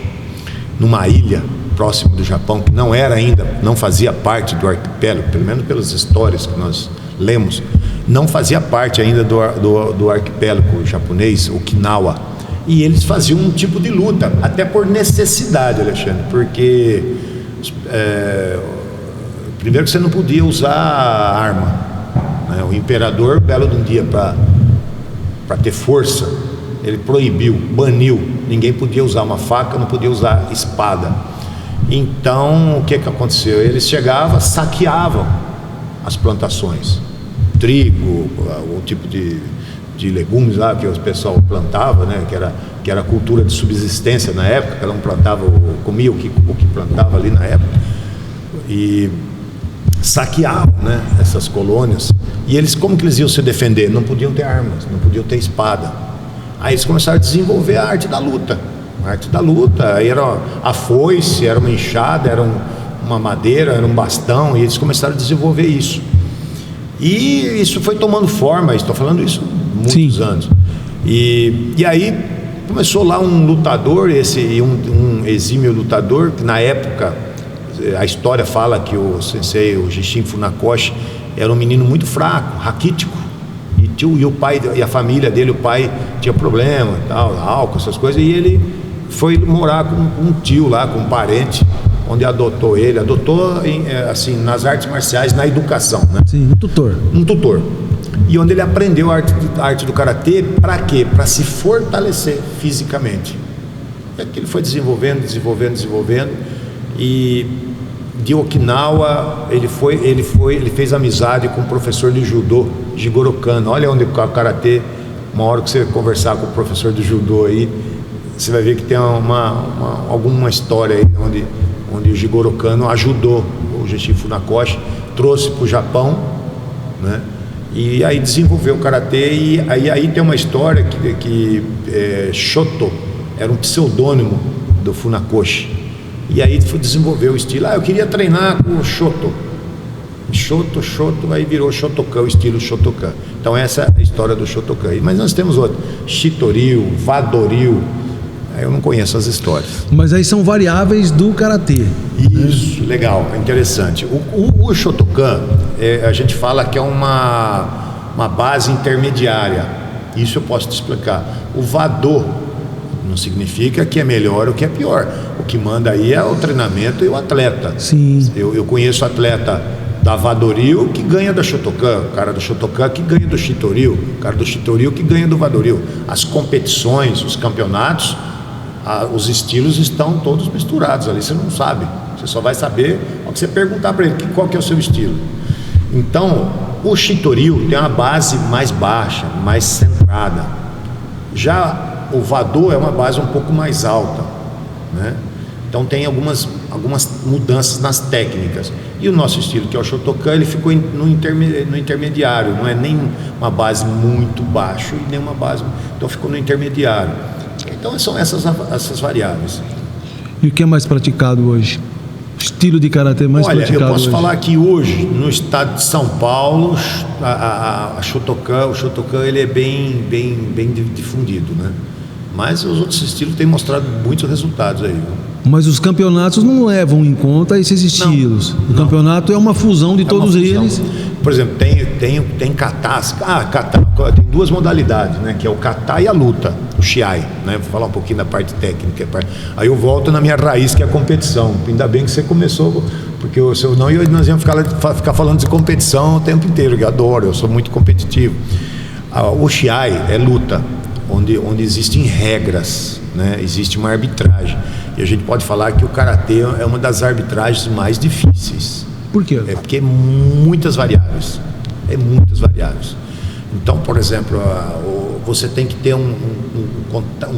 numa ilha próximo do Japão, que não fazia parte do arquipélago, pelo menos pelas histórias que nós lemos, não fazia parte ainda do arquipélago japonês, Okinawa. E eles faziam um tipo de luta, até por necessidade, Alexandre, porque primeiro que você não podia usar arma, né? O imperador, belo de um dia, para ter força, ele proibiu, baniu, ninguém podia usar uma faca, não podia usar espada. Então, o que aconteceu? Eles chegavam, saqueavam as plantações, trigo, algum tipo de legumes lá que o pessoal plantava, né? que era cultura de subsistência na época, cada um plantava, comia o que plantava ali na época, e saqueavam, né, essas colônias. E eles, como que eles iam se defender? Não podiam ter armas, não podiam ter espada. Aí eles começaram a desenvolver a arte da luta. Aí era a foice, era uma enxada, era uma madeira, era um bastão, e eles começaram a desenvolver isso. E isso foi tomando forma, estou falando isso há muitos anos. E aí começou lá um lutador, um exímio lutador, que na época, a história fala que o sensei, o Gishin Funakoshi, era um menino muito fraco, raquítico. E o pai, e a família dele, o pai tinha problema, tal, álcool, essas coisas, e ele foi morar com um tio lá, com um parente, onde adotou assim, nas artes marciais, na educação, né? Sim, um tutor. E onde ele aprendeu a arte do karatê, para quê? Para se fortalecer fisicamente. É que ele foi desenvolvendo, e de Okinawa ele fez amizade com o professor de judô, Jigoro Kano. Olha onde o karatê, uma hora que você conversar com o professor de judô aí, você vai ver que tem alguma história aí onde o Jigoro Kano ajudou o Gishin Funakoshi, trouxe para o Japão, né? E aí desenvolveu o karatê. E aí tem uma história que Shoto era um pseudônimo do Funakoshi. E aí desenvolveu o estilo. Eu queria treinar com o Shoto, aí virou Shotokan, o estilo Shotokan. Então essa é a história do Shotokan. Mas nós temos outro, Shitoryu, Vadoryu. Eu não conheço as histórias. Mas aí são variáveis do karatê. Isso, legal, interessante. O Shotokan, a gente fala que é uma base intermediária. Isso eu posso te explicar. O Vado não significa que é melhor ou que é pior. O que manda aí é o treinamento e o atleta. Sim. Eu conheço atleta da Vadoryu que ganha da Shotokan, o cara do Shotokan que ganha do Shitoryu, o cara do Shitoryu que ganha do Vadoryu. As competições, os campeonatos, os estilos estão todos misturados ali, você não sabe. Você só vai saber ao que você perguntar para ele qual que é o seu estilo. Então, o Shitoryu tem uma base mais baixa, mais centrada. Já o Vado é uma base um pouco mais alta, né? Então tem algumas mudanças nas técnicas. E o nosso estilo, que é o Shotokan, ele ficou no intermediário. Não é nem uma base muito baixa e nem uma base... Então ficou no intermediário. Então são essas variáveis. E o que é mais praticado hoje? O estilo de karatê mais praticado hoje? Olha, eu posso falar que hoje, no estado de São Paulo, o Shotokan ele é bem difundido, né? Mas os outros estilos têm mostrado muitos resultados aí. Mas os campeonatos não levam em conta esses estilos. O campeonato é uma fusão de todos eles. Por exemplo, tem kata. Kata tem duas modalidades, né? Que é o kata e a luta, o shiai, né? Vou falar um pouquinho da parte técnica. Aí eu volto na minha raiz, que é a competição. Ainda bem que você começou, porque senão nós íamos ficar falando de competição o tempo inteiro, que eu adoro, eu sou muito competitivo. O Shiai é luta, onde existem regras, né? Existe uma arbitragem. E a gente pode falar que o Karatê é uma das arbitragens mais difíceis. Por quê? Porque é muitas variáveis. Então, por exemplo, você tem que ter um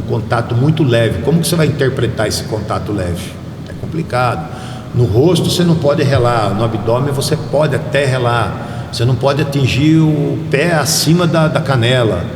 contato muito leve. Como que você vai interpretar esse contato leve? É complicado. No rosto você não pode relar, no abdômen você pode até relar. Você não pode atingir o pé acima da canela.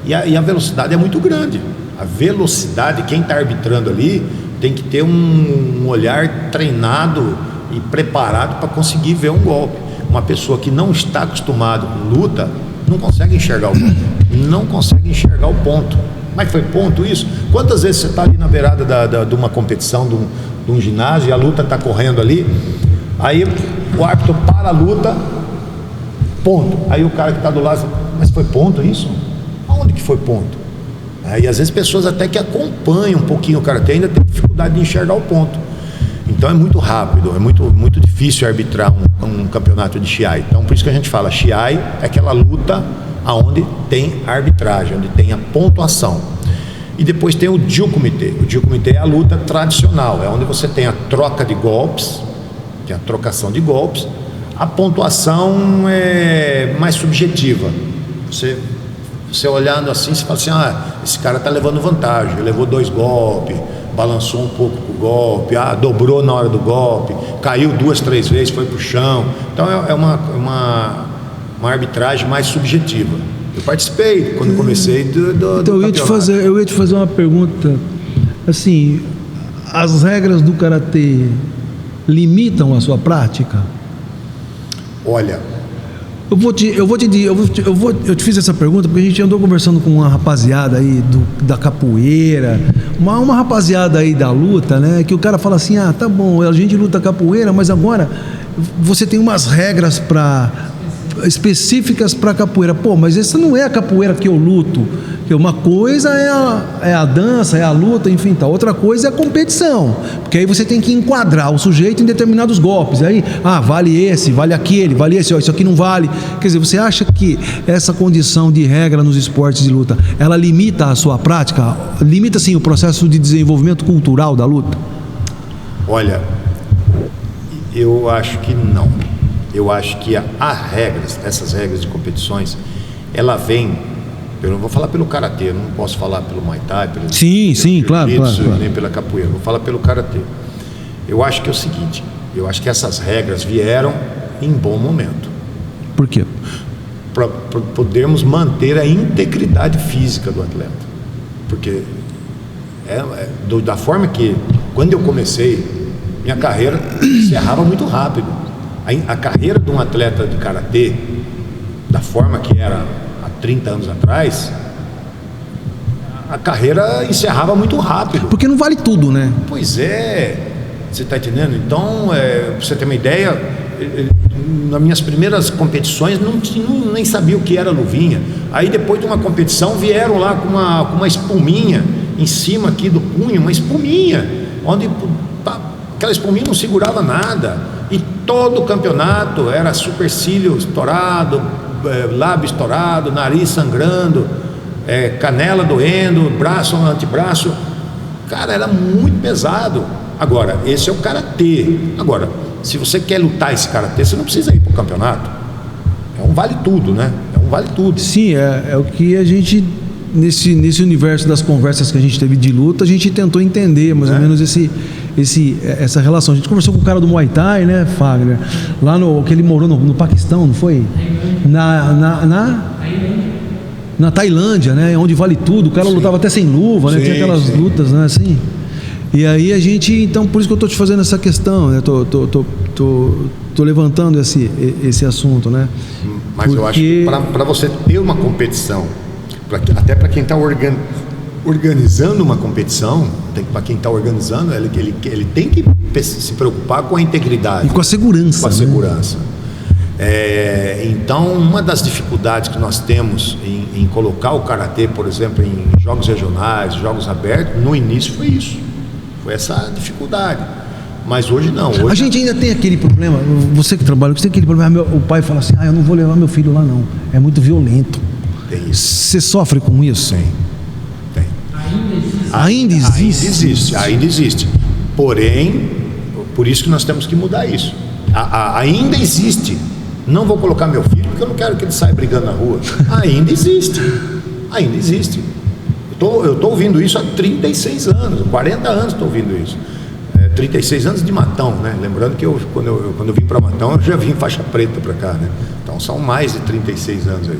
E a velocidade é muito grande. A velocidade, quem está arbitrando ali, tem que ter um olhar treinado e preparado para conseguir ver um golpe. Uma pessoa que não está acostumada com luta não consegue enxergar o golpe, não consegue enxergar o ponto. Mas foi ponto isso? Quantas vezes você está ali na beirada de uma competição, de um ginásio, e a luta está correndo ali, aí o árbitro para a luta, ponto. Aí o cara que está do lado fala, mas foi ponto isso? Aonde que foi ponto? E às vezes pessoas até que acompanham um pouquinho o karatê ainda tem dificuldade de enxergar o ponto. Então é muito rápido, é muito difícil arbitrar um campeonato de Shiai. Então por isso que a gente fala, Shiai é aquela luta onde tem arbitragem, onde tem a pontuação. E depois tem o Jiu-Kumite. O Jiu-Kumite é a luta tradicional, é onde você tem a troca de golpes, que é a trocação de golpes. A pontuação é mais subjetiva. Você olhando assim, você fala assim, esse cara está levando vantagem, levou 2 golpes, balançou um pouco o golpe, dobrou na hora do golpe, caiu 2, 3 vezes, foi para o chão. Então é uma arbitragem mais subjetiva. Eu participei quando comecei do então eu ia te fazer uma pergunta assim, as regras do karatê limitam a sua prática? Olha, eu te fiz essa pergunta porque a gente andou conversando com uma rapaziada aí da capoeira, uma rapaziada aí da luta, né? Que o cara fala assim, tá bom, a gente luta capoeira, mas agora você tem umas regras específicas para capoeira. Pô, mas essa não é a capoeira que eu luto. Porque uma coisa é a dança, é a luta, enfim, tá. Outra coisa é a competição, porque aí você tem que enquadrar o sujeito em determinados golpes. Aí, vale esse, vale aquele, vale esse, isso aqui não vale. Quer dizer, você acha que essa condição de regra nos esportes de luta, ela limita a sua prática? Limita, sim, o processo de desenvolvimento cultural da luta? Olha, eu acho que não. Eu acho que essas regras de competições, ela vem, eu não vou falar pelo karatê, não posso falar pelo Muay Thai, claro, nem pela capoeira, vou falar pelo karatê. Eu acho que é o seguinte, eu acho que essas regras vieram em bom momento. Por quê? Para podermos manter a integridade física do atleta. Porque da forma que, quando eu comecei, minha carreira encerrava muito rápido. A carreira de um atleta de karatê, da forma que era há 30 anos atrás, a carreira encerrava muito rápido. Porque não vale tudo, né? Pois é, você está entendendo? Então, para você ter uma ideia, nas minhas primeiras competições nem sabia o que era luvinha. Aí depois de uma competição vieram lá com uma espuminha em cima aqui do punho, uma espuminha, onde aquela espuminha não segurava nada. E todo o campeonato era supercílio estourado, lábio estourado, nariz sangrando, canela doendo, braço, antebraço. Cara, era muito pesado. Agora, esse é o karatê. Agora, se você quer lutar esse karatê, você não precisa ir para o campeonato. É um vale tudo, né? É um vale tudo. Sim, é o que a gente, nesse universo das conversas que a gente teve de luta, a gente tentou entender mais ou menos essa relação. A gente conversou com o cara do Muay Thai, né, Fagner? Lá que ele morou no Paquistão, não foi? Na Tailândia, né? Onde vale tudo. O cara lutava até sem luva, né? Tinha aquelas lutas, né? Assim. E aí a gente, então, por isso que eu tô te fazendo essa questão, né? Tô levantando esse assunto, né? Mas eu acho que para você ter uma competição, até para quem está organizando uma competição, para quem está organizando, ele tem que se preocupar com a integridade. E com a segurança. Com a segurança. Então, uma das dificuldades que nós temos em colocar o karatê, por exemplo, em jogos regionais, jogos abertos, no início foi isso. Foi essa dificuldade. Mas hoje não. A gente ainda tem aquele problema, você que trabalha, você tem aquele problema, o pai fala assim, eu não vou levar meu filho lá não, é muito violento. Tem isso. Você sofre com isso? Tem. Ainda existe? Ainda existe. Porém, por isso que nós temos que mudar isso. Ainda existe. Não vou colocar meu filho, porque eu não quero que ele saia brigando na rua. Ainda existe. Ainda existe. Eu estou ouvindo isso há 36 anos, 40 anos estou ouvindo isso. 36 anos de Matão, né? Lembrando que quando eu vim para Matão, eu já vim faixa preta para cá, né? Então são mais de 36 anos aí.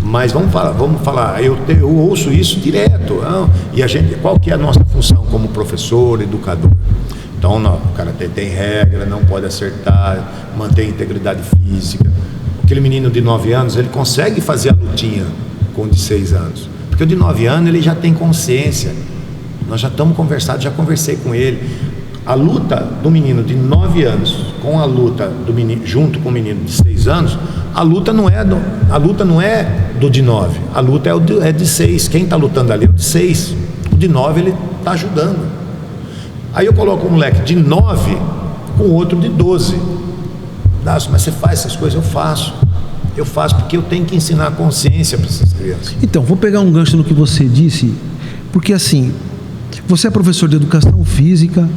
Mas vamos falar, eu ouço isso direto. E a gente, qual que é a nossa função como professor, educador? Então, o karatê tem regra, não pode acertar, mantém a integridade física. Aquele menino de 9 anos, ele consegue fazer a lutinha com o de 6 anos. Porque o de 9 anos, ele já tem consciência. Nós já estamos conversados, já conversei com ele. A luta do menino de 9 anos com a luta do menino, junto com o menino de 6 anos, a luta não é do de 9, a luta é de 6. Quem está lutando ali é o de 6. O de 9 ele está ajudando. Aí eu coloco um moleque de 9 com outro de 12. Mas você faz essas coisas? Eu faço porque eu tenho que ensinar a consciência para essas crianças. Então, vou pegar um gancho no que você disse, porque assim, você é professor de educação física,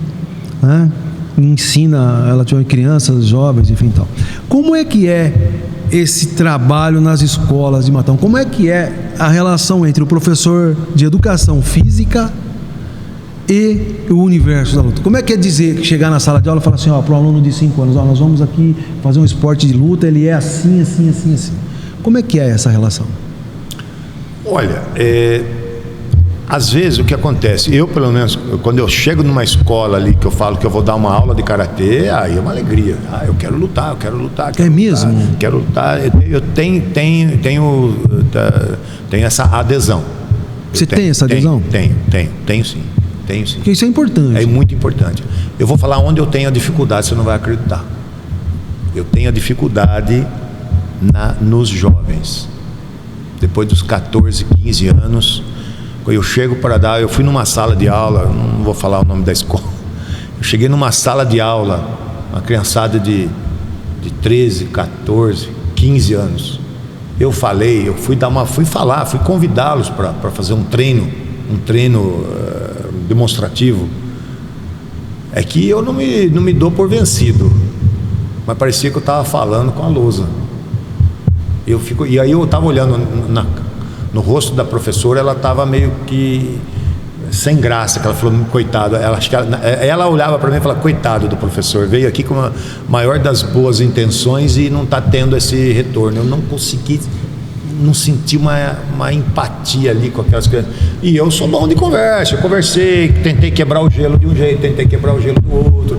né? Ensina relativamente crianças, jovens, enfim, tal. Como é que é esse trabalho nas escolas de Matão? Como é que é a relação entre o professor de educação física e o universo da luta? Como é que é dizer, chegar na sala de aula e falar assim, para um aluno de 5 anos, nós vamos aqui fazer um esporte de luta, ele é assim, assim, assim, assim. Como é que é essa relação? Olha, às vezes o que acontece, eu pelo menos, quando eu chego numa escola ali, que eu falo que eu vou dar uma aula de karatê, aí é uma alegria. Eu quero lutar. É mesmo? Quero lutar. Eu tenho essa adesão. Você tem essa adesão? Tenho sim. Porque isso é importante. É muito importante. Eu vou falar onde eu tenho a dificuldade, você não vai acreditar. Eu tenho a dificuldade nos jovens. Depois dos 14, 15 anos, eu chego para dar, eu fui numa sala de aula, não vou falar o nome da escola, eu cheguei numa sala de aula, uma criançada de 13, 14, 15 anos. Eu fui convidá-los para fazer um treino demonstrativo. É que eu não me dou por vencido, mas parecia que eu estava falando com a lousa. E aí eu estava olhando no rosto da professora, ela estava meio que sem graça, que ela falou, coitado. Ela olhava para mim e falava, coitado do professor, veio aqui com a maior das boas intenções e não está tendo esse retorno. Eu não consegui, não senti uma empatia ali com aquelas crianças. E eu sou bom de conversa, eu conversei, tentei quebrar o gelo de um jeito, tentei quebrar o gelo do outro,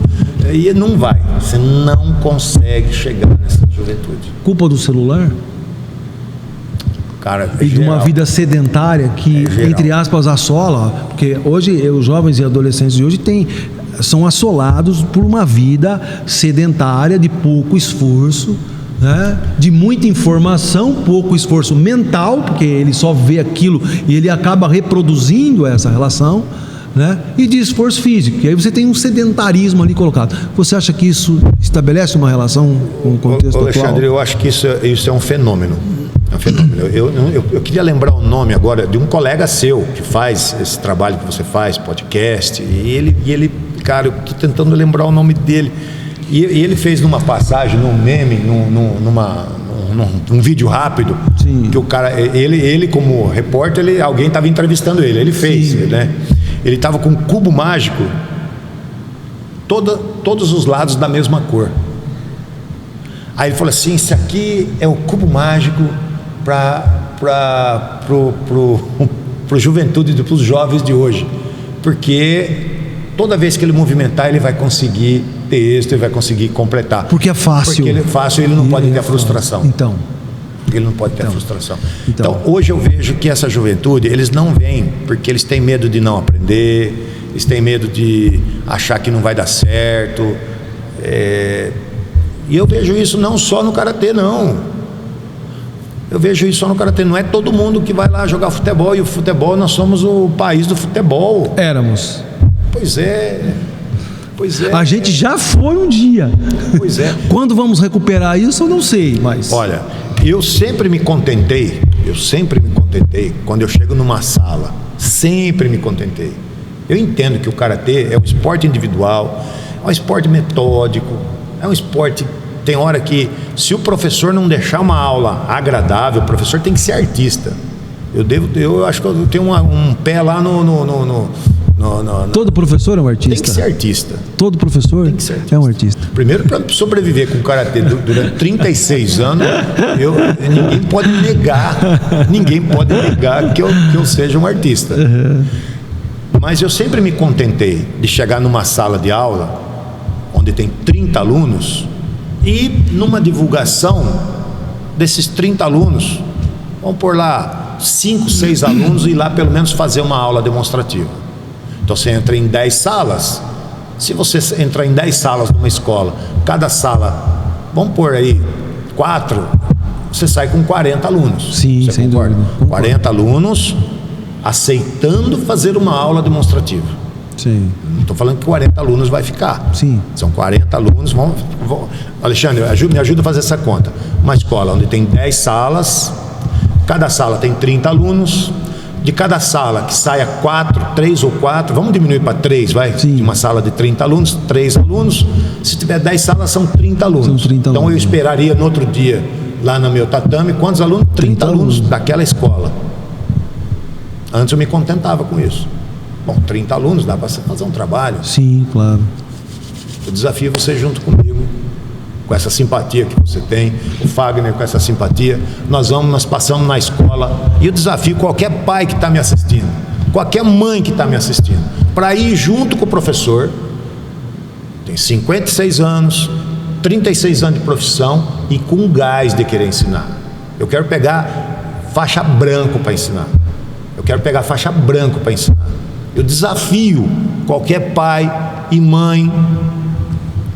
e não vai, você não consegue chegar nessa juventude. Culpa do celular? Cara, e de uma vida sedentária que, entre aspas, assola, porque hoje os jovens e adolescentes de hoje são assolados por uma vida sedentária de pouco esforço, né? De muita informação, pouco esforço mental, porque ele só vê aquilo e ele acaba reproduzindo essa relação, né? E de esforço físico, e aí você tem um sedentarismo ali colocado. Você acha que isso estabelece uma relação com o contexto atual? Alexandre, eu acho que isso é um fenômeno. Eu queria lembrar o nome agora de um colega seu que faz esse trabalho que você faz, podcast, e ele, cara, eu estou tentando lembrar o nome dele, e ele fez numa passagem, num meme, num vídeo rápido. Sim. Que o cara, ele como repórter, alguém estava entrevistando ele fez, né? Ele estava com um cubo mágico, todos os lados da mesma cor. Aí ele falou assim, esse aqui é o cubo mágico para a juventude, para os jovens de hoje, porque toda vez que ele movimentar, ele vai conseguir ter êxito, ele vai conseguir completar. Porque é fácil. Porque ele é fácil, ele não pode ter a frustração. Então. Ele não pode ter a frustração. Então, hoje eu vejo que essa juventude, eles não vêm porque eles têm medo de não aprender, eles têm medo de achar que não vai dar certo. E eu vejo isso não só no karatê, não. Eu vejo isso só no karatê. Não é todo mundo que vai lá jogar futebol, e o futebol, nós somos o país do futebol. Éramos. Pois é. A gente já foi um dia. Pois é. Quando vamos recuperar isso, eu não sei, mas... Olha, eu sempre me contentei, eu sempre me contentei, quando eu chego numa sala, sempre me contentei. Eu entendo que o karatê é um esporte individual, é um esporte metódico, é um esporte, tem hora que, se o professor não deixar uma aula agradável, o professor tem que ser artista. Eu acho que eu tenho um pé lá no. Todo professor é um artista? Tem que ser artista. Todo professor tem que ser artista. É um artista. Primeiro, para sobreviver com o karatê durante 36 anos, ninguém pode negar que eu seja um artista. Uhum. Mas eu sempre me contentei de chegar numa sala de aula onde tem 30 alunos e numa divulgação desses 30 alunos, vamos pôr lá 5, 6 alunos e ir lá pelo menos fazer uma aula demonstrativa. Então você entra em 10 salas. Se você entrar em 10 salas numa escola, cada sala, vamos pôr aí 4, você sai com 40 alunos. Sim, você sem concorda? dúvida. 40 alunos aceitando fazer uma aula demonstrativa. Sim. Não estou falando que 40 alunos vai ficar. Sim. São 40 alunos. Alexandre, me ajuda a fazer essa conta. Uma escola onde tem 10 salas, cada sala tem 30 alunos. De cada sala que saia 3 ou 4, vamos diminuir para 3, vai? Sim. De uma sala de 30 alunos, 3 alunos. Se tiver 10 salas, são 30 alunos. São 30 então alunos. eu esperaria no outro dia, lá no meu tatame, quantos alunos? 30 alunos daquela escola. Antes eu me contentava com isso. Bom, 30 alunos, dá para fazer um trabalho. Sim, claro. Eu desafio você junto comigo, com essa simpatia que você tem, o Fagner com essa simpatia, nós passamos na escola, e eu desafio qualquer pai que está me assistindo, qualquer mãe que está me assistindo, para ir junto com o professor, tem 56 anos, 36 anos de profissão e com gás de querer ensinar. Eu quero pegar faixa branca para ensinar. Eu desafio qualquer pai e mãe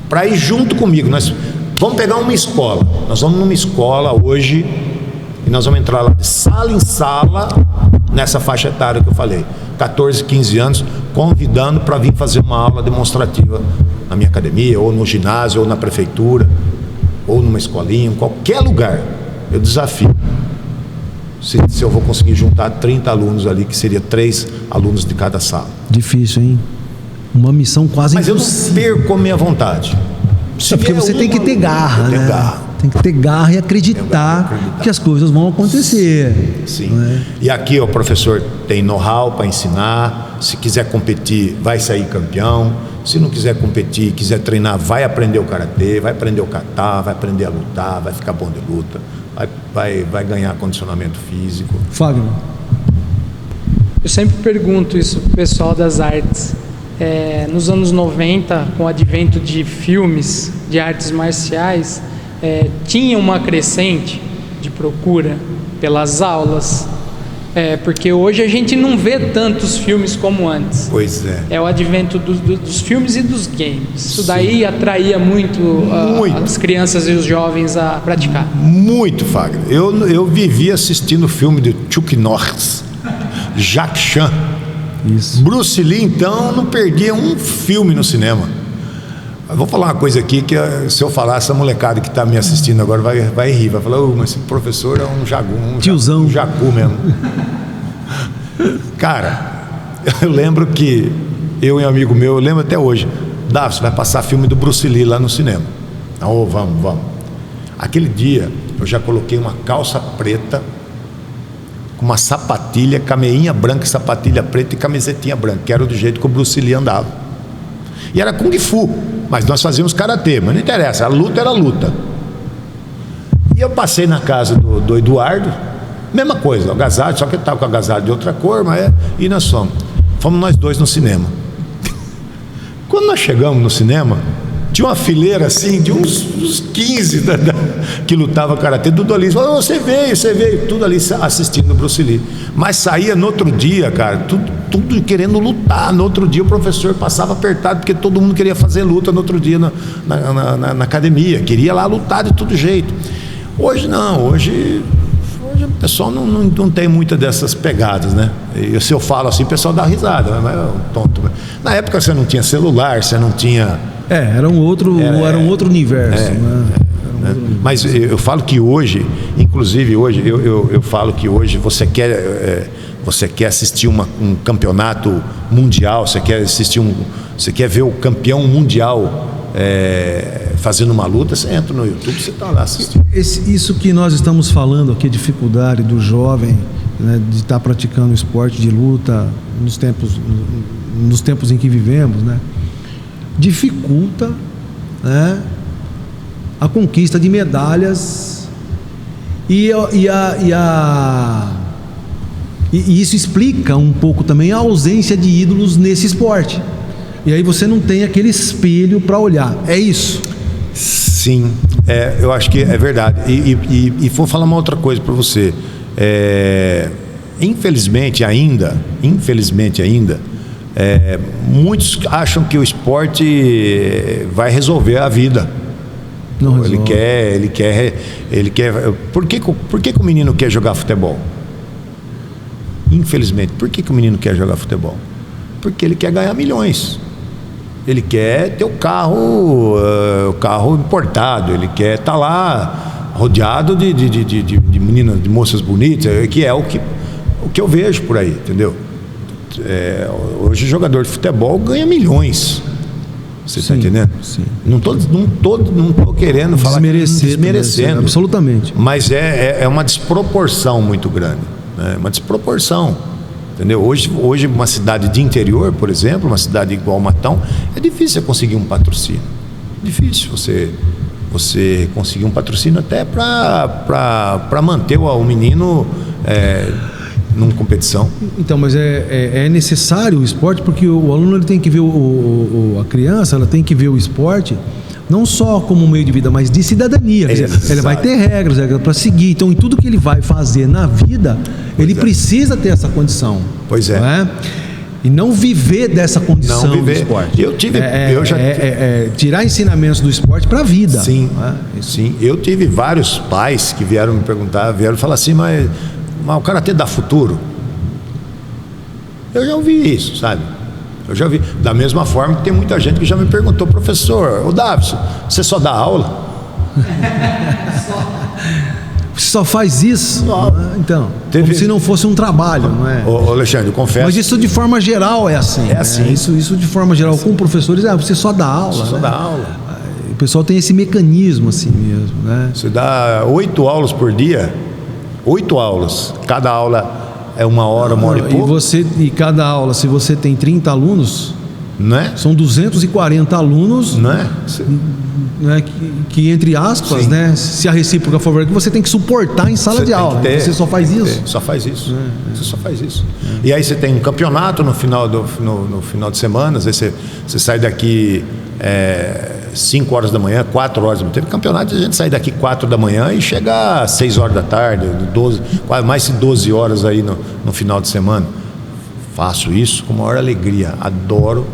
para ir junto comigo. Nós vamos pegar uma escola. Nós vamos numa escola hoje e nós vamos entrar lá de sala em sala nessa faixa etária que eu falei, 14, 15 anos, convidando para vir fazer uma aula demonstrativa na minha academia, ou no ginásio, ou na prefeitura, ou numa escolinha, em qualquer lugar. Eu desafio. Se eu vou conseguir juntar 30 alunos ali, que seria 3 alunos de cada sala. Difícil, hein? Uma missão quase impossível. Mas eu não perco a minha vontade. Porque você tem que ter garra, né? Tem que ter garra e acreditar que as coisas vão acontecer. Sim. Né? E aqui o professor tem know-how para ensinar. Se quiser competir, vai sair campeão. Se não quiser competir, quiser treinar, vai aprender o karatê, vai aprender o kata, vai aprender a lutar, vai ficar bom de luta, vai ganhar condicionamento físico. Fagner. Eu sempre pergunto isso pro pessoal das artes. Nos anos 90, com o advento de filmes de artes marciais, tinha uma crescente de procura pelas aulas, porque hoje a gente não vê tantos filmes como antes. Pois é. É o advento dos filmes e dos games. Isso daí atraía muito as crianças e os jovens a praticar. Muito, Fagner. Eu vivi assistindo o filme de Chuck Norris, Jackie Chan. Isso. Bruce Lee, então, não perdia um filme no cinema. Eu vou falar uma coisa aqui que, se eu falar, essa molecada que está me assistindo agora vai rir, vai falar, mas esse professor é um jacu, tiozão. Um jacu mesmo. Cara, eu lembro que eu e um amigo meu, eu lembro até hoje, Davi, vai passar filme do Bruce Lee lá no cinema. Oh, vamos. Aquele dia, eu já coloquei uma calça preta, uma sapatilha, cameinha branca, sapatilha preta e camisetinha branca, que era do jeito que o Bruce Lee andava. E era Kung Fu, mas nós fazíamos karatê, mas não interessa, a luta era luta. E eu passei na casa do Eduardo, mesma coisa, agasalho, só que ele estava com agasalho de outra cor, e nós fomos nós dois no cinema. Quando nós chegamos no cinema, tinha uma fileira assim de uns 15 que lutava karatê, tudo ali. Você veio, tudo ali assistindo o Bruce Lee. Mas saía no outro dia, cara, tudo querendo lutar. No outro dia o professor passava apertado, porque todo mundo queria fazer luta no outro dia na academia, queria lá lutar de todo jeito. Hoje não, hoje o pessoal não tem muita dessas pegadas, né? E se eu falo assim, o pessoal dá risada, mas é tonto. Na época você não tinha celular, você não tinha... Era um outro universo. Mas eu falo que hoje, inclusive hoje, eu falo que hoje você quer assistir um campeonato mundial, você quer ver o campeão mundial fazendo uma luta, você entra no YouTube, você está lá assistindo. Isso que nós estamos falando aqui, a dificuldade do jovem, né, de estar praticando esporte de luta nos tempos em que vivemos, né, dificulta, né, a conquista de medalhas e isso explica um pouco também a ausência de ídolos nesse esporte. E aí você não tem aquele espelho para olhar. É isso? Sim, eu acho que é verdade. E vou falar uma outra coisa para você. Infelizmente ainda, muitos acham que o esporte vai resolver a vida. Não resolve. Ele quer. Por que o menino quer jogar futebol? Infelizmente, por que o menino quer jogar futebol? Porque ele quer ganhar milhões. Ele quer ter o carro importado, ele quer estar lá rodeado de meninas, de moças bonitas, que é o que eu vejo por aí, entendeu? Hoje o jogador de futebol ganha milhões. Você está entendendo? Sim. Não tô querendo falar desmerecendo, absolutamente. Mas é uma desproporção muito grande, né? Uma desproporção. Entendeu? Hoje uma cidade de interior, por exemplo, uma cidade igual Matão, é difícil você conseguir um patrocínio. Difícil você conseguir um patrocínio até para manter o menino numa competição. Então, mas é necessário o esporte, porque o aluno ele tem que ver a criança, ela tem que ver o esporte não só como um meio de vida, mas de cidadania. Quer dizer, ele vai ter regras para seguir. Então, em tudo que ele vai fazer na vida, ele precisa ter essa condição. Pois é. Não é? E não viver dessa condição do esporte. Tirar ensinamentos do esporte para a vida. Sim, sim. Eu tive vários pais que vieram me perguntar, vieram falar assim, mas o karatê dá futuro? Eu já ouvi isso, sabe? Eu já vi. Da mesma forma que tem muita gente que já me perguntou, professor, ô Davison, você só dá aula? Você só faz isso? Então, como se não fosse um trabalho, não é? Ô Alexandre, eu confesso. Mas isso de forma geral é assim. É assim. Isso de forma geral, com professores, você só dá aula. Você só dá aula. O pessoal tem esse mecanismo assim mesmo, né? Você dá 8 aulas por dia, 8 aulas. Cada aula é 1 hora, 1 hora e pouco. E cada aula, se você tem 30 alunos, não é? São 240 alunos, não é? Que entre aspas, né, se a recíproca for verdade, você tem que suportar em sala de aula. Você só faz isso? Só faz isso. Você só faz isso. E aí você tem um campeonato no final de semana, às vezes você sai daqui 5 horas da manhã, 4 horas da manhã. Teve campeonato de a gente sair daqui 4 da manhã e chegar às 6 horas da tarde, 12, mais de 12 horas aí no final de semana. Faço isso com a maior alegria, adoro.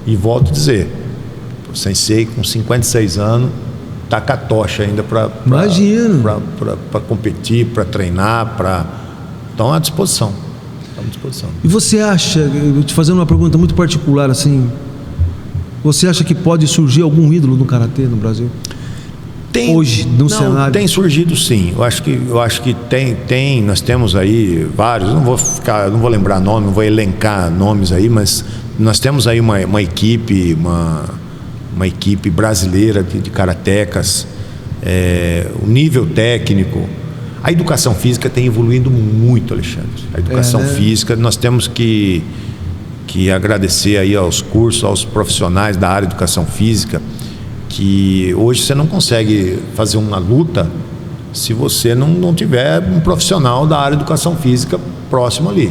E volto a dizer, o sensei com 56 anos tá com a tocha ainda para competir, para treinar, estão à disposição. E você acha, eu te fazendo uma pergunta muito particular assim, você acha que pode surgir algum ídolo no karatê no Brasil? Hoje, no cenário? Tem surgido sim. Eu acho que tem. Nós temos aí vários. Não vou lembrar nome, não vou elencar nomes aí, mas nós temos aí uma equipe brasileira de karatecas. O nível técnico, a educação física tem evoluído muito, Alexandre. A educação física, nós temos que agradecer aí aos cursos, aos profissionais da área de educação física, que hoje você não consegue fazer uma luta se você não tiver um profissional da área de educação física próximo ali.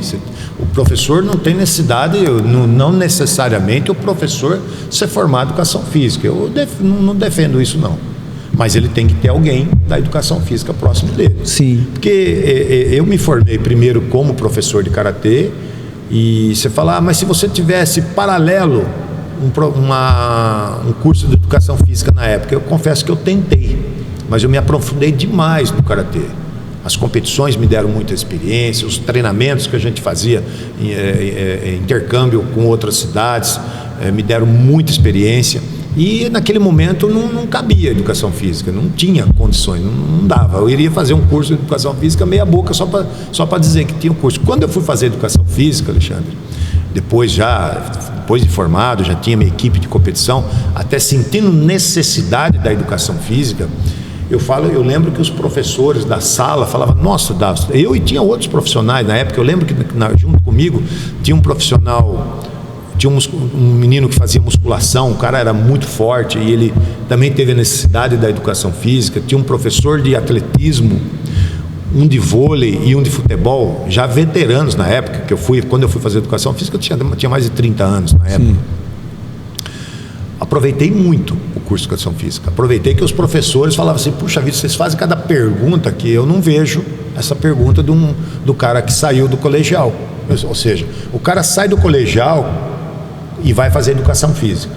O professor não tem necessidade, não necessariamente o professor ser formado em educação física. Eu não defendo isso não. Mas ele tem que ter alguém da educação física próximo dele. Sim. Porque eu me formei primeiro como professor de karatê, e você fala, mas se você tivesse paralelo um curso de educação física na época, eu confesso que eu tentei, mas eu me aprofundei demais no karatê. As competições me deram muita experiência, os treinamentos que a gente fazia intercâmbio com outras cidades me deram muita experiência. E naquele momento não cabia educação física, não tinha condições, não dava. Eu iria fazer um curso de educação física meia boca só para dizer que tinha um curso. Quando eu fui fazer educação física, Alexandre, depois de formado, já tinha minha equipe de competição, até sentindo necessidade da educação física, eu lembro que os professores da sala falavam, nossa, eu e tinha outros profissionais na época, eu lembro que junto comigo tinha um profissional, tinha um menino que fazia musculação, o cara era muito forte e ele também teve a necessidade da educação física, tinha um professor de atletismo, um de vôlei e um de futebol, já veteranos na época, quando eu fui fazer educação física, eu tinha mais de 30 anos na época. Sim. Aproveitei muito o curso de educação física. Aproveitei que os professores falavam assim, puxa vida, vocês fazem cada pergunta que eu não vejo essa pergunta do cara que saiu do colegial. Ou seja, o cara sai do colegial e vai fazer educação física.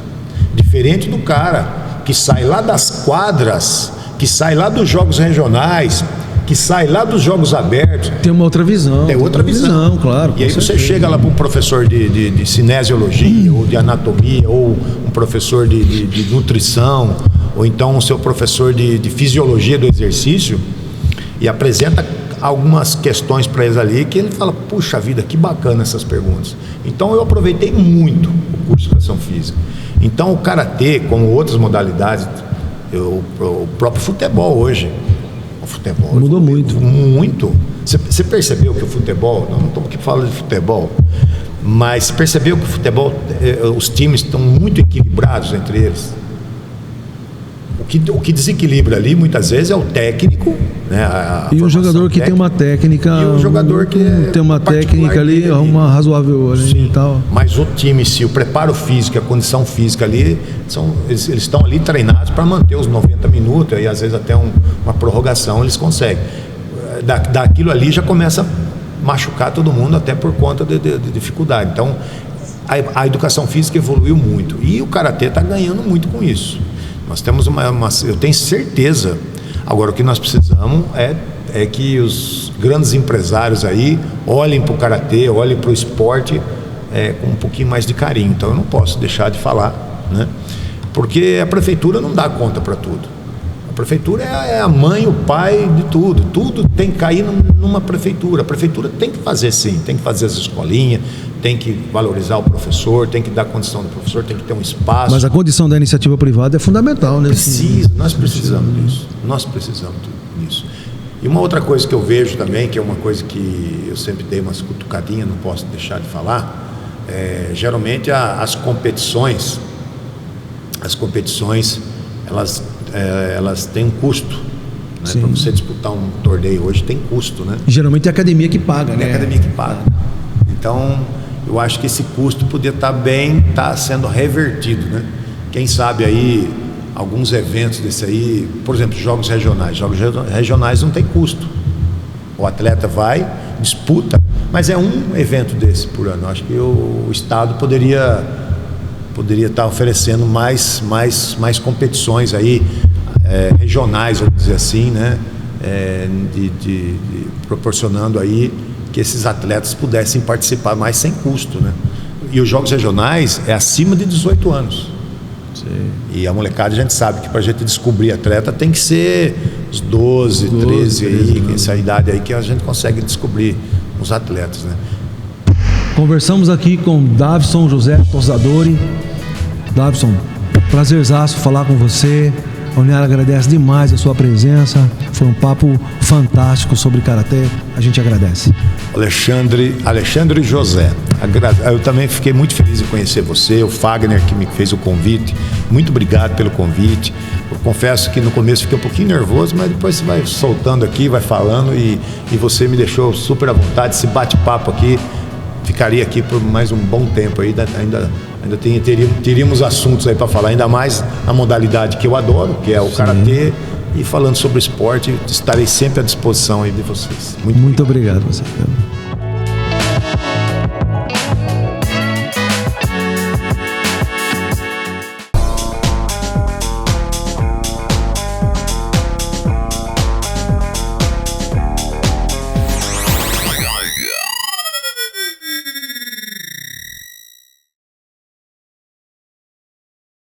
Diferente do cara que sai lá das quadras, que sai lá dos jogos regionais, que sai lá dos jogos abertos. Tem uma outra visão. Tem outra visão, claro. E aí você chega lá para um professor de cinesiologia, ou de anatomia, ou um professor de nutrição, ou então o seu professor de fisiologia do exercício, e apresenta algumas questões para eles ali, que ele fala, puxa vida, que bacana essas perguntas. Então eu aproveitei muito o curso de educação física. Então o karatê, como outras modalidades, o próprio futebol hoje, o futebol mudou muito. Muito. Você percebeu que o futebol, não estamos aqui falando de futebol, mas percebeu que o futebol, os times estão muito equilibrados entre eles. O que desequilibra ali muitas vezes é o técnico, né? E o jogador que tem uma técnica. E o jogador que tem uma técnica ali, uma razoável ali e tal. Mas o time, o preparo físico, a condição física ali, eles estão ali treinados para manter os 90 minutos, e às vezes até uma prorrogação eles conseguem. Daquilo ali já começa a machucar todo mundo, até por conta de dificuldade. Então, a educação física evoluiu muito. E o karatê está ganhando muito com isso. Nós temos eu tenho certeza. Agora, o que nós precisamos é que os grandes empresários aí olhem para o karatê, olhem para o esporte com um pouquinho mais de carinho. Então eu não posso deixar de falar, né? Porque a prefeitura não dá conta para tudo. A prefeitura é a mãe, o pai de tudo. Tudo tem que cair numa prefeitura. A prefeitura tem que fazer, sim, tem que fazer as escolinhas, tem que valorizar o professor, tem que dar condição do professor, tem que ter um espaço. Mas a condição da iniciativa privada é fundamental, né? Nós precisamos disso. Nós precisamos disso. E uma outra coisa que eu vejo também, que é uma coisa que eu sempre dei umas cutucadinhas, não posso deixar de falar, geralmente as competições, elas têm um custo. Né? Para você disputar um torneio hoje tem custo, né? Geralmente é a academia que paga, né? É a academia que paga. Então, eu acho que esse custo podia estar sendo revertido, né? Quem sabe aí, alguns eventos desse aí, por exemplo, jogos regionais. Jogos regionais não tem custo. O atleta vai, disputa, mas é um evento desse por ano. Eu acho que o Estado poderia estar oferecendo mais competições aí, regionais, vamos dizer assim, né? Proporcionando aí que esses atletas pudessem participar mais sem custo, né? E os jogos regionais é acima de 18 anos. Sim. E a molecada, a gente sabe que para a gente descobrir atleta tem que ser os 12, 13 aí, essa idade aí que a gente consegue descobrir os atletas, né? Conversamos aqui com Davison José Tosadori. Davison, prazerzaço falar com você. A Uniara agradece demais a sua presença. Foi um papo fantástico sobre karatê. A gente agradece. Alexandre José, eu também fiquei muito feliz em conhecer você, o Fagner que me fez o convite. Muito obrigado pelo convite. Eu confesso que no começo fiquei um pouquinho nervoso, mas depois você vai soltando aqui, vai falando e você me deixou super à vontade. Esse bate-papo aqui, ficaria aqui por mais um bom tempo aí, ainda teríamos assuntos aí para falar, ainda mais a modalidade que eu adoro, que é o karatê, e falando sobre esporte, estarei sempre à disposição aí de vocês. Muito obrigado. Você.